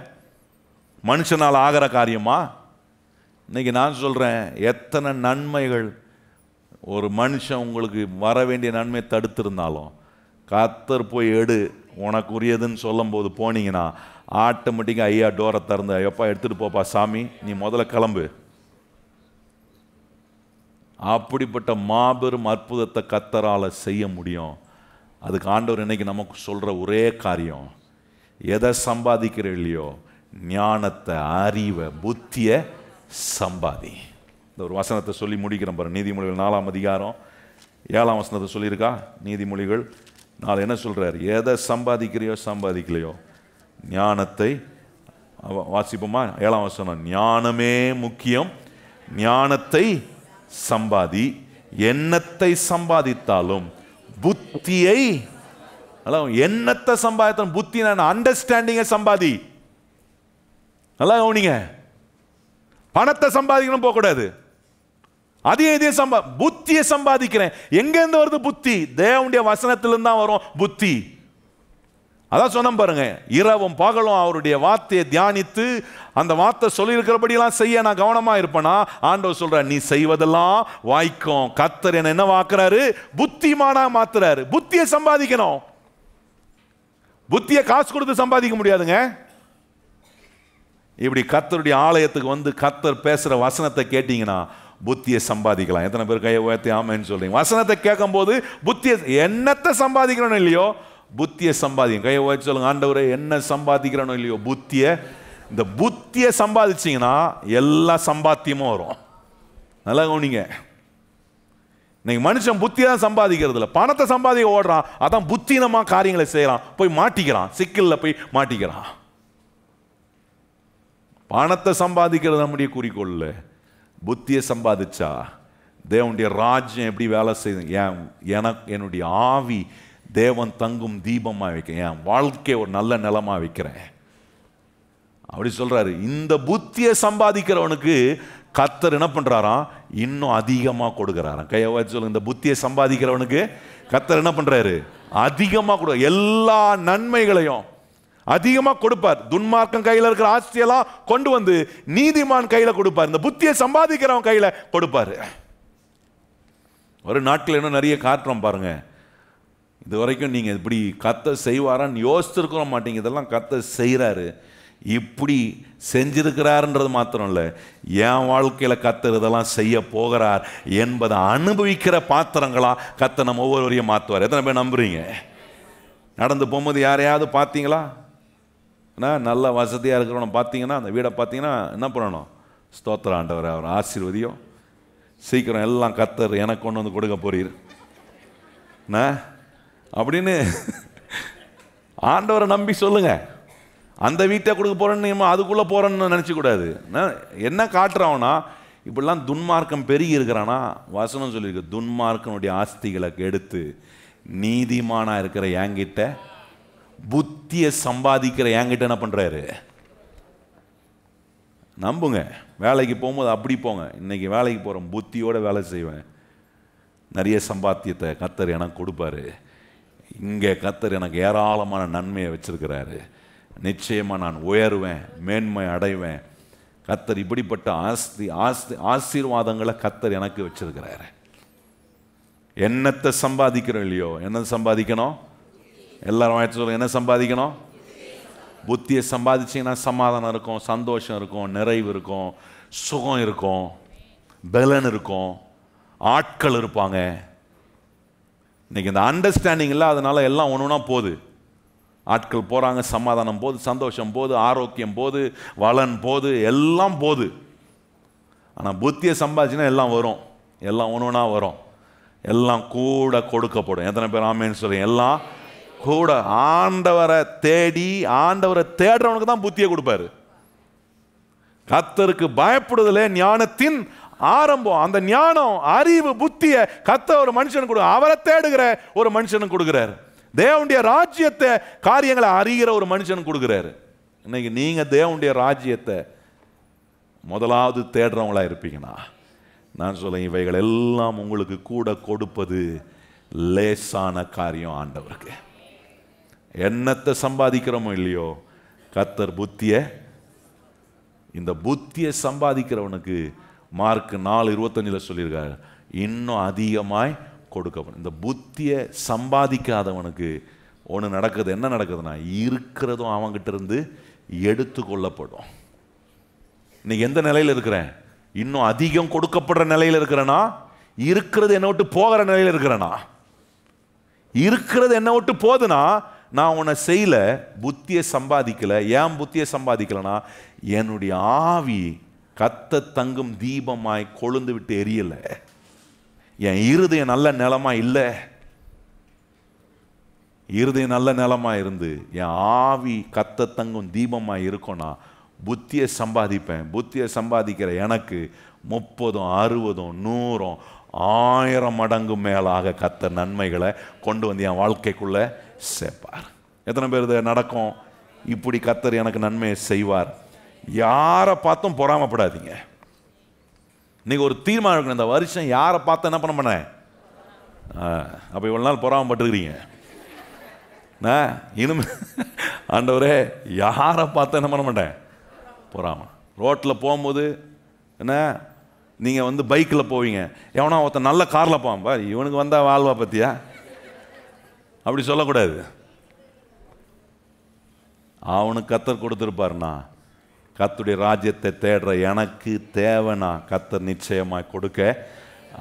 மனுஷனால் ஆகிற காரியமா? இன்னைக்கு நான் சொல்கிறேன், எத்தனை நன்மைகள் ஒரு மனுஷன் உங்களுக்கு வர வேண்டிய நன்மையை தடுத்திருந்தாலும் கர்த்தர் போய் எடு உனக்குரியதுன்னு சொல்லும் போது போனீங்கன்னா ஆட்டோமேட்டிக்காக ஐயா டோரை திறந்து, எப்பா எடுத்துகிட்டு போப்பா சாமி, நீ முதல்ல கிளம்பு. அப்படிப்பட்ட மாபெரும் அற்புதத்தை கர்த்தரால் செய்ய முடியும். அதுக்கு ஆண்டவர் இன்னைக்கு நமக்கு சொல்கிற ஒரே காரியம், எதை சம்பாதிக்கிற இல்லையோ ஞானத்தை, அறிவை, புத்தியை சம்பாதி. இந்த ஒரு வசனத்தை சொல்லி முடிக்கிறேன் பாரு. நீதிமொழிகள் 4ஆம் அதிகாரம் 7ஆம் வசனத்தை சொல்லியிருக்கா? நீதிமொழிகள் 4 என்ன சொல்றாரு? எதை சம்பாதிக்கிறையோ சம்பாதிக்கலையோ ஞானத்தை வாசிப்போமா? 7ஆம் வசனம், ஞானமே முக்கியம், ஞானத்தை சம்பாதி, எண்ணத்தை சம்பாதித்தாலும் புத்தியை, எண்ணத்தை சம்பாதித்தாலும் புத்தி, அண்டர்ஸ்டாண்டிங்கை சம்பாதி. நல்லா கவனிங்க. பணத்தை சம்பாதிக்கணும் போகக்கூடாது. அதையும் புத்தியை சம்பாதிக்கிறேன். எங்கேருந்து வருது புத்தி? தேவனுடைய வசனத்திலிருந்து தான் வரும் புத்தி. அதான் சொன்ன பாருங்க, இரவும் பகலும் அவருடைய வார்த்தையை தியானித்து அந்த வார்த்தை சொல்லியிருக்கிறபடியெல்லாம் செய்ய நான் கவனமா இருப்பேனா? ஆண்டவர் சொல்ற, நீ செய்வதெல்லாம் வாய்க்கும். கர்த்தர் என்ன வாக்குறாரு? புத்திமானா மாத்துறாரு. புத்தியை சம்பாதிக்கணும். புத்தியை காசு கொடுத்து சம்பாதிக்க முடியாதுங்க. இப்படி கர்த்தருடைய ஆலயத்துக்கு வந்து கர்த்தர் பேசுற வசனத்தை கேட்டீங்கன்னா புத்தியை சம்பாதிக்கலாம். எத்தனை பேர் கையை உயர்த்தி ஆமென்னு சொல்றீங்க? வசனத்தை கேட்கும் போது புத்தியை, எண்ணத்தை சம்பாதிக்கிறோம் இல்லையோ புத்தியை சம்பாதிங்க. கையை உயர்த்தி சொல்லுங்க, ஆண்டவரே என்ன சம்பாதிக்கிறோம் இல்லையோ புத்தியை. இந்த புத்தியை சம்பாதிச்சிங்கன்னா எல்லா சம்பாத்தியமும் வரும். நல்லா கவனிங்க. இன்னைக்கு மனுஷன் புத்தியை தான் சம்பாதிக்கிறது இல்லை, பணத்தை சம்பாதிக்க ஓடுறான். அதான் புத்தினமா காரியங்களை செய்யறான், போய் மாட்டிக்கிறான், சிக்கல்ல போய் மாட்டிக்கிறான். பணத்தை சம்பாதிக்கிறது நம்முடைய குறிக்கோள் இல்லை. புத்தியை சம்பாதிச்சா தேவனுடைய ராஜ்யம் எப்படி வேலை செய்யுது? எனக்கு என்னுடைய ஆவி தேவன் தங்கும் தீபமாக வைக்கிறேன், என் வாழ்க்கையை ஒரு நல்ல நிலமாக வைக்கிறேன் அப்படி சொல்றாரு. இந்த புத்தியை சம்பாதிக்கிறவனுக்கு கர்த்தர் என்ன பண்றாராம், இன்னும் அதிகமாக கொடுக்கிறாராம். கையை வச்சு சொல்லுங்க, இந்த புத்தியை சம்பாதிக்கிறவனுக்கு கர்த்தர் என்ன பண்றாரு, அதிகமாக கொடு, எல்லா நன்மைகளையும் அதிகமாக கொடுப்பார். துன்மார்க்கம் கையில் இருக்கிற ஆஸ்தியெல்லாம் கொண்டு வந்து நீதிமான் கையில கொடுப்பார். இந்த புத்தியை சம்பாதிக்கிறவன் கையில கொடுப்பாரு. ஒரு நாட்கள் இன்னும் நிறைய காட்டுறோம் பாருங்க. இது வரைக்கும் நீங்க இப்படி கர்த்தர் செய்வாரான்னு யோசிச்சிருக்க மாட்டீங்க. இதெல்லாம் கர்த்தர் செய்யறாரு, இப்படி செஞ்சிருக்கிறாருன்றது மாத்திரம் இல்லை, என் வாழ்க்கையில் கர்த்தர் இதெல்லாம் செய்ய போகிறார் என்பதை அனுபவிக்கிற பாத்திரங்களா கர்த்தர் நம்ம ஒவ்வொருவரையும் மாற்றுவார். எத்தனை பேர் நம்புறீங்க? நடந்து போகும்போது யாரையாவது பார்த்தீங்களா, நல்ல வசதியாக இருக்கிறவனை பார்த்தீங்கன்னா, அந்த வீடை பார்த்தீங்கன்னா என்ன பண்ணணும், ஸ்தோத்திர ஆண்டவர், அவர் ஆசீர்வதியும், சீக்கிரம் எல்லாம் கர்த்தர் எனக்கு கொண்டு வந்து கொடுக்க போறீர் அப்படின்னு ஆண்டவரை நம்பி சொல்லுங்க. அந்த வீட்டை கொடுக்க போறேன்னு அதுக்குள்ளே போறேன்னு நினச்சக்கூடாது. என்ன காட்டுறான்னா, இப்படிலாம் துன்மார்க்கம் பெருகி இருக்கிறானா, வசனம் சொல்லியிருக்கு, துன்மார்க்கனுடைய ஆஸ்திகளை எடுத்து நீதிமானா இருக்கிற என்கிட்ட, புத்தியை சம்பாதிக்கிற என்கிட்ட என்ன பண்றாரு, நம்புங்க. வேலைக்கு போகும்போது அப்படி போங்க, இன்னைக்கு வேலைக்கு போகிறோம், புத்தியோட வேலை செய்வேன், நிறைய சம்பாத்தியத்தை கர்த்தர் எனக்கு கொடுப்பாரு, இங்கே கர்த்தர் எனக்கு ஏராளமான நன்மையை வச்சிருக்கிறாரு, நிச்சயமாக நான் உயருவேன், மேன்மை அடைவேன், கர்த்தர் இப்படிப்பட்ட ஆசீர்வாதங்களை கர்த்தர் எனக்கு வச்சிருக்கிறாரு. என்னத்தை சம்பாதிக்கிறோம் இல்லையோ, என்ன சம்பாதிக்கணும், எல்லாரும் வாய்ச்சி சொல்லுங்க, என்ன சம்பாதிக்கணும், புத்தியை சம்பாதிச்சிங்கன்னா சமாதானம் இருக்கும், சந்தோஷம் இருக்கும், நிறைவு இருக்கும், சுகம் இருக்கும், பலன் இருக்கும், ஆட்கள் இருப்பாங்க. இன்னைக்கு இந்த அண்டர்ஸ்டாண்டிங் இல்லை, அதனால எல்லாம் ஒன்றுனா போகுது. ஆட்கள் போகிறாங்க, சமாதானம் போது, சந்தோஷம் போது, ஆரோக்கியம் போது, வளன் போது, எல்லாம் போது. ஆனால் புத்தியை சம்பாதிச்சுன்னா எல்லாம் வரும், எல்லாம் ஒன்றுனா வரும், எல்லாம் கூட கொடுக்கப்படும். எத்தனை பேர் ஆமேன்னு சொல்றீங்க? எல்லாம் கூட ஆண்டவரை தேடி, ஆண்டவரை தேடுறவனுக்கு தான் புத்தியை கொடுப்பாரு. கர்த்தருக்கு பயப்படுதலே ஞானத்தின் ஆரம்பம். அந்த ஞானம், அறிவு, புத்தியை கர்த்தர் ஒரு மனுஷனுக்கு கொடுக்க, அவரை தேடுகிற ஒரு மனுஷனுக்கு கொடுக்கிறார். தேவனுடைய ராஜ்யத்தை காரியங்களை அறிகிற ஒரு மனுஷனுக்கு கொடுக்கிறாரு. இன்னைக்கு நீங்க தேவனுடைய ராஜ்யத்தை முதலாவது தேடுறவங்களா இருப்பீங்கன்னா, நான் சொல்ல இவைகள் எல்லாம் உங்களுக்கு கூட கொடுப்பது லேசான காரியம் ஆண்டவருக்கு. என்னத்தை சம்பாதிக்கிறோமோ இல்லையோ, கர்த்தர் புத்தியை, இந்த புத்தியை சம்பாதிக்கிறவனுக்கு மார்க் 4:25 சொல்லியிருக்காரு, இன்னும் அதிகமாய் கொடுக்கப்படும். இந்த புத்தியை சம்பாதிக்காதவனுக்கு ஒன்று நடக்குது. என்ன நடக்குதுன்னா, இருக்கிறதும் அவங்கிட்ட இருந்து எடுத்து கொள்ளப்படும். இன்னைக்கு எந்த நிலையில் இருக்கிறேன்? இன்னும் அதிகம் கொடுக்கப்படுற நிலையில் இருக்கிறேனா, இருக்கிறது என்னை விட்டு போகிற நிலையில் இருக்கிறேனா? இருக்கிறது என்னை விட்டு போகுதுன்னா, நான் உன்னை செய்யல, புத்தியை சம்பாதிக்கல. ஏன் புத்தியை சம்பாதிக்கலனா, என்னுடைய ஆவி கர்த்தர் தங்கும் தீபமாய் கொழுந்து விட்டு எரியல, என் இருதயம் நல்ல நிலமா இல்லை. இருதயம் நல்ல நிலமா இருந்து என் ஆவி கர்த்தர் தங்கும் தீபமாய் இருக்கும்னா புத்தியை சம்பாதிப்பேன். புத்தியை சம்பாதிக்கிற எனக்கு 30, 60, 100, 1000 மடங்கு மேலாக கர்த்தர் நன்மைகளை கொண்டு வந்து என் வாழ்க்கைக்குள்ள சேர்ப்பார். எத்தனை பேர் இது நடக்கும்? இப்படி கர்த்தர் எனக்கு நன்மையை செய்வார். யாரை பார்த்தும் பொறாமப்படாதீங்க. இன்னைக்கு ஒரு தீர்மானம் இருக்கணும், இந்த வருஷம் யாரை பார்த்து என்ன பண்ண மாட்டேன். அப்போ இவ்வளோ நாள் பொறாமப்பட்டுருக்கிறீங்க. இனிமே ஆண்டவரே யாரை பார்த்து என்ன பண்ண மாட்டேன், பொறாம. ரோட்டில் போகும்போது என்ன, நீங்கள் பைக்கில் போவீங்க, எவனா ஒருத்தன் நல்ல காரில் போவான்பா, இவனுக்கு வந்தால் வாழ்வா பற்றியா, அப்படி சொல்லக்கூடாது. அவனுக்கு கர்த்தர் கொடுத்துருப்பாருண்ணா, கர்த்தருடைய ராஜ்யத்தை தேடுற எனக்கு தேவைன்னா கர்த்தர் நிச்சயமாக கொடுக்க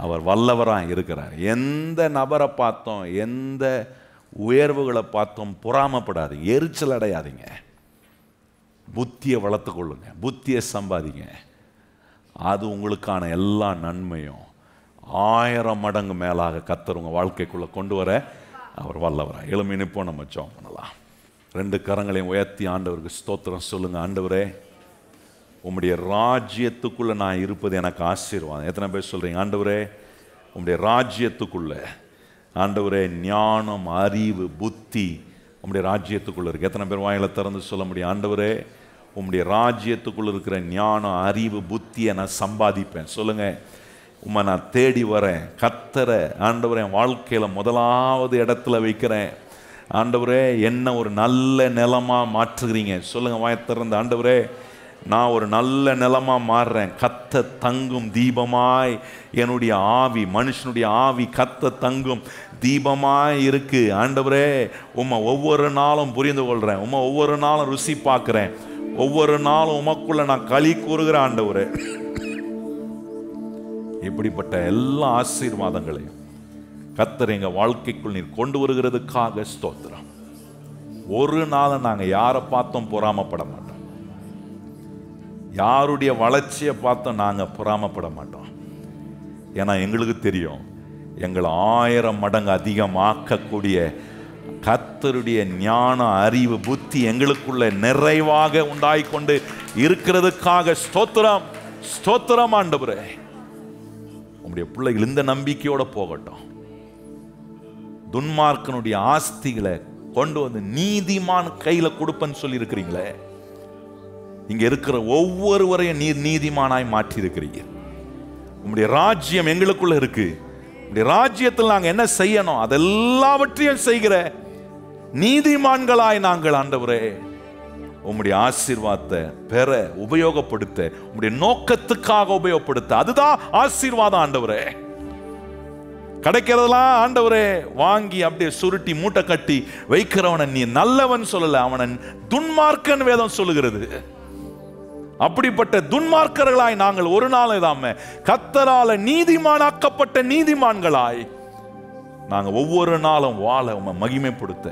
அவர் வல்லவராக இருக்கிறார். எந்த நபரை பார்த்தோம், எந்த உயர்வுகளை பார்த்தோம் பொறாமப்படாதீங்க, எரிச்சல் அடையாதீங்க. புத்தியை வளர்த்து கொள்ளுங்க, புத்தியை சம்பாதிங்க. அது உங்களுக்கான எல்லா நன்மையும் 1000 மடங்கு மேலாக கர்த்தர் உங்கள் வாழ்க்கைக்குள்ளே கொண்டு வர அவர் வல்லவராக. எளிமையை இப்போ நம்ம ஜெபம் பண்ணலாம். 2 கரங்களையும் உயர்த்தி ஆண்டவருக்கு ஸ்தோத்திரம் சொல்லுங்க. ஆண்டவரே, உம்முடைய ராஜ்யத்துக்குள்ளே நான் இருப்பது எனக்கு ஆசீர்வாதம். எத்தனை பேர் சொல்கிறீங்க? ஆண்டவரே, உம்முடைய ராஜ்யத்துக்குள்ளே ஆண்டவரே, ஞானம், அறிவு, புத்தி உம்முடைய ராஜ்யத்துக்குள்ள இருக்கு. எத்தனை பேர் வாயில திறந்து சொல்ல முடியும்? ஆண்டவரே, உம்முடைய ராஜ்யத்துக்குள்ள இருக்கிற ஞானம், அறிவு, புத்தியை நான் சம்பாதிப்பேன். சொல்லுங்க. உம்மை நான் தேடி வரேன். கர்த்தரை ஆண்டவரே என் வாழ்க்கையில முதலாவது இடத்துல வைக்கிறேன். ஆண்டவரே, என்ன ஒரு நல்ல நிலமா மாற்றுகிறீங்க. சொல்லுங்க வாயை திறந்து. ஆண்டவரே, நான் ஒரு நல்ல நிலமா மாறுறேன். கத்த தங்கும் தீபமாய் என்னுடைய ஆவி, மனுஷனுடைய ஆவி கத்த தங்கும் தீபமாய் இருக்கு. ஆண்டவரே, உம்மை ஒவ்வொரு நாளும் புரிந்து கொள்றேன். உம்மை ஒவ்வொரு நாளும் ருசி பார்க்கிறேன். ஒவ்வொரு நாளும் உமக்குள்ள நான் களி கூறுகிறேன். ஆண்டவரே, இப்படிப்பட்ட எல்லா ஆசீர்வாதங்களையும் கர்த்தர் எங்க வாழ்க்கைக்குள் நீர் கொண்டு வருகிறதுக்காக ஸ்தோத்திரம். ஒரு நாள் நாங்கள் யாரை பார்த்தோம் பொறாமப்பட மாட்டோம். யாருடைய வளர்ச்சியை பார்த்தோம் நாங்கள் பொறாமப்பட மாட்டோம். ஏன்னா எங்களுக்கு தெரியும், எங்களை 1000 மடங்கு அதிகமாக்கக்கூடிய கர்த்தருடைய ஞான, அறிவு, புத்தி எங்களுக்குள்ள நிறைவாக உண்டாயிக்கொண்டு இருக்கிறதுக்காக ஸ்தோத்திரம். ஸ்தோத்திரம் ஆண்டவரே. உங்களுடைய பிள்ளைகள் இந்த நம்பிக்கையோட போகட்டும். துன்மார்க்கனுடைய ஆஸ்திகளை கொண்டு வந்து நீதிமான் கையில கொடுப்பன்னு சொல்லி இருக்கிறீங்களே, இங்க இருக்கிற ஒவ்வொருவரையும் நீர் நீதிமானாய் மாற்றி இருக்கிறீங்க. உங்களுடைய ராஜ்யம் எங்களுக்குள்ள இருக்கு. உங்களுடைய ராஜ்யத்தில் நாங்கள் என்ன செய்யணும் அதெல்லாவற்றையும் செய்கிற நீதிமான்களாய் நாங்கள் ஆண்டவரே உம்முடைய ஆசீர்வாதத்தை பெற உபயோகப்படுத்த, உம்முடைய நோக்கத்துக்காக உபயோகப்படுத்த, அதுதான் ஆசீர்வாதம் ஆண்டவரே. கிடைக்கிறதெல்லாம் ஆண்டவரே வாங்கி அப்படியே சுருட்டி மூட்டை கட்டி வைக்கிறவனை நீ நல்லவன் சொல்லல, அவனை துன்மார்க்கன் வேதம் சொல்லுகிறது. அப்படிப்பட்ட துன்மார்க்கர்களாய் நாங்கள் ஒரு நாள் இதாம கர்த்தரால நீதிமானாக்கப்பட்ட நீதிமான்களாய் நாங்கள் ஒவ்வொரு நாளும் வாழ உம்மை மகிமைப்படுத்த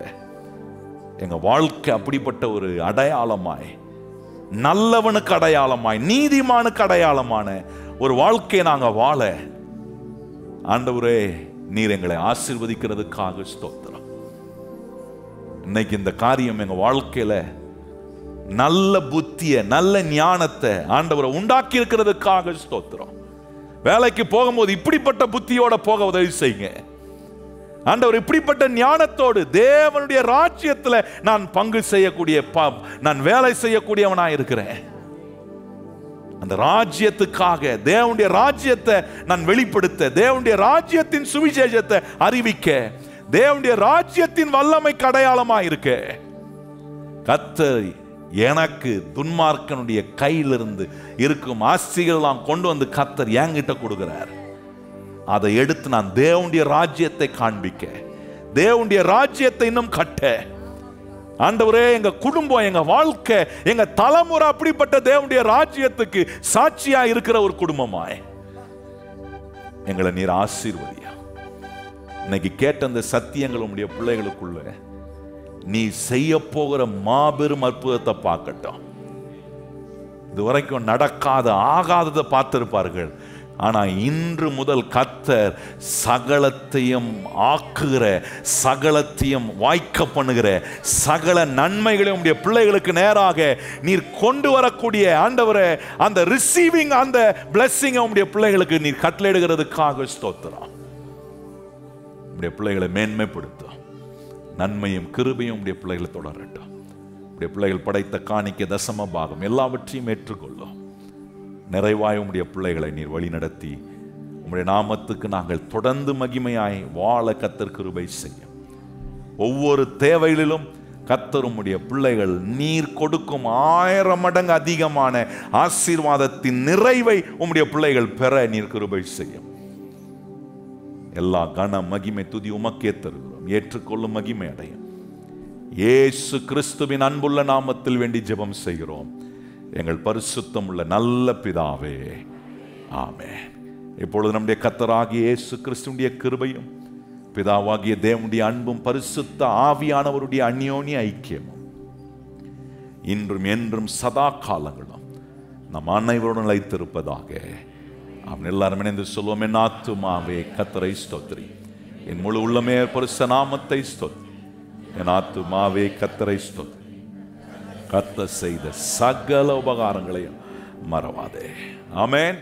எங்க வாழ்க்கை அப்படிப்பட்ட ஒரு அடையாளமாய், நல்லவனுக்கு அடையாளமாய், நீதிமானுக்கு அடையாளமான ஒரு வாழ்க்கையை நாங்க வாழ ஆண்டவரே நீர் எங்களை ஆசீர்வதிக்கிறதுக்காக ஸ்தோத்திரம். இன்னைக்கு இந்த காரியம் எங்க வாழ்க்கையில நல்ல புத்திய, நல்ல ஞானத்தை ஆண்டவரை உண்டாக்கி இருக்கிறதுக்காக ஸ்தோத்திரம். வேலைக்கு போகும்போது இப்படிப்பட்ட புத்தியோட போக உதவி செய்யுங்க ஆண்டவர். இப்படிப்பட்ட ஞானத்தோடு தேவனுடைய ராஜ்யத்துல நான் பங்கு செய்யக்கூடிய, நான் வேலை செய்யக்கூடியவனா இருக்கிறேன். அந்த ராஜ்யத்துக்காக, தேவனுடைய ராஜ்யத்தை நான் வெளிப்படுத்த, தேவனுடைய ராஜ்யத்தின் சுவிசேஷத்தை அறிவிக்க, தேவனுடைய ராஜ்யத்தின் வல்லமைக்கு அடையாளமா இருக்க கர்த்தர் எனக்கு துன்மார்க்கனுடைய கையிலிருந்து இருக்கும் ஆசைகளெல்லாம் கொண்டு வந்து கர்த்தர் என்கிட்ட கொடுக்கிறார். அதை எடுத்து நான் தேவனுடைய ராஜ்யத்தை காண்பிக்க, தேவனுடைய ராஜ்யத்தை இன்னும் கட்ட ஆண்டவரே, எங்க குடும்பம், எங்க வாழ்க்கை, எங்க தலைமுறை அப்படிப்பட்ட தேவனுடைய ராஜ்யத்துக்கு சாட்சியா இருக்கிற ஒரு குடும்பமாய் எங்களை நீர் ஆசீர்வதியா. இன்னைக்கு கேட்ட அந்த சத்தியங்கள் உங்களுடைய பிள்ளைகளுக்குள்ள நீ செய்ய போகிற மாபெரும் அற்புதத்தை பார்க்கட்டும். இதுவரைக்கும் நடக்காத, ஆகாததை பார்த்திருப்பார்கள். ஆனா இன்று முதல் கர்த்தர் சகலத்தையும் ஆக்குகிற, சகலத்தையும் வாய்க்க பண்ணுகிற, சகல நன்மைகளையும் உடைய பிள்ளைகளுக்கு நேராக நீர் கொண்டு வரக்கூடிய ஆண்டவரே, அந்த ரிசீவிங், அந்த பிளெஸிங் உடைய பிள்ளைகளுக்கு நீர் கட்டளையிடுகிறதுக்காக ஸ்தோத்திரம். உடைய பிள்ளைகளை மேன்மைப்படுத்தும். நன்மையும் கிருபையும் உடைய பிள்ளைகளை தொடரட்டும். உடைய பிள்ளைகள் படைத்த காணிக்கை, தசம பாகம் எல்லாவற்றையும் ஏற்றுக்கொள்ளும். நிறைவாய் உம்முடைய பிள்ளைகளை நீர் வழி நடத்தி உம்முடைய நாமத்துக்கு நாங்கள் தொடர்ந்து மகிமையாய் வாழ கர்த்தர் கிருபை செய்யும். ஒவ்வொரு தேவைகளிலும் கர்த்தர் உம்முடைய பிள்ளைகள் நீர் கொடுக்கும் 1000 மடங்கு அதிகமான ஆசீர்வாதத்தின் நிறைவை உம்முடைய பிள்ளைகள் பெற நீர் கிருபை செய்யும். எல்லா கன மகிமை துதி உமக்கே தருகிறோம். ஏற்றுக்கொள்ளும் மகிமை அடையும். இயேசு கிறிஸ்துவின் அன்புள்ள நாமத்தில் வேண்டி ஜெபம் செய்கிறோம் எங்கள் பரிசுத்தம் உள்ள நல்ல பிதாவே, ஆமென். இப்பொழுது நம்முடைய கர்த்தராகிய இயேசு கிறிஸ்துவின் கிருபையும், பிதாவாகிய தேவனுடைய அன்பும், பரிசுத்த ஆவியானவருடைய அந்யோன்ய ஐக்கியமும் இன்றும் என்றும் சதா காலங்களும் நம் அனைவருடன் நிலைத்திருப்பதாக. அவன் எல்லாரும் இணைந்து சொல்வோம். என் ஆத்துமாவே கர்த்தரை ஸ்தோத்திரி, என் முழு உள்ளமே பரிசுத்த நாமத்தை ஸ்தோத்திரி. என் ஆத்துமாவே கர்த்தரை ஸ்தோத்திரி, கர்த்தர் செய்த சகல உபகாரங்களையும் மறவாதே. ஆமென்.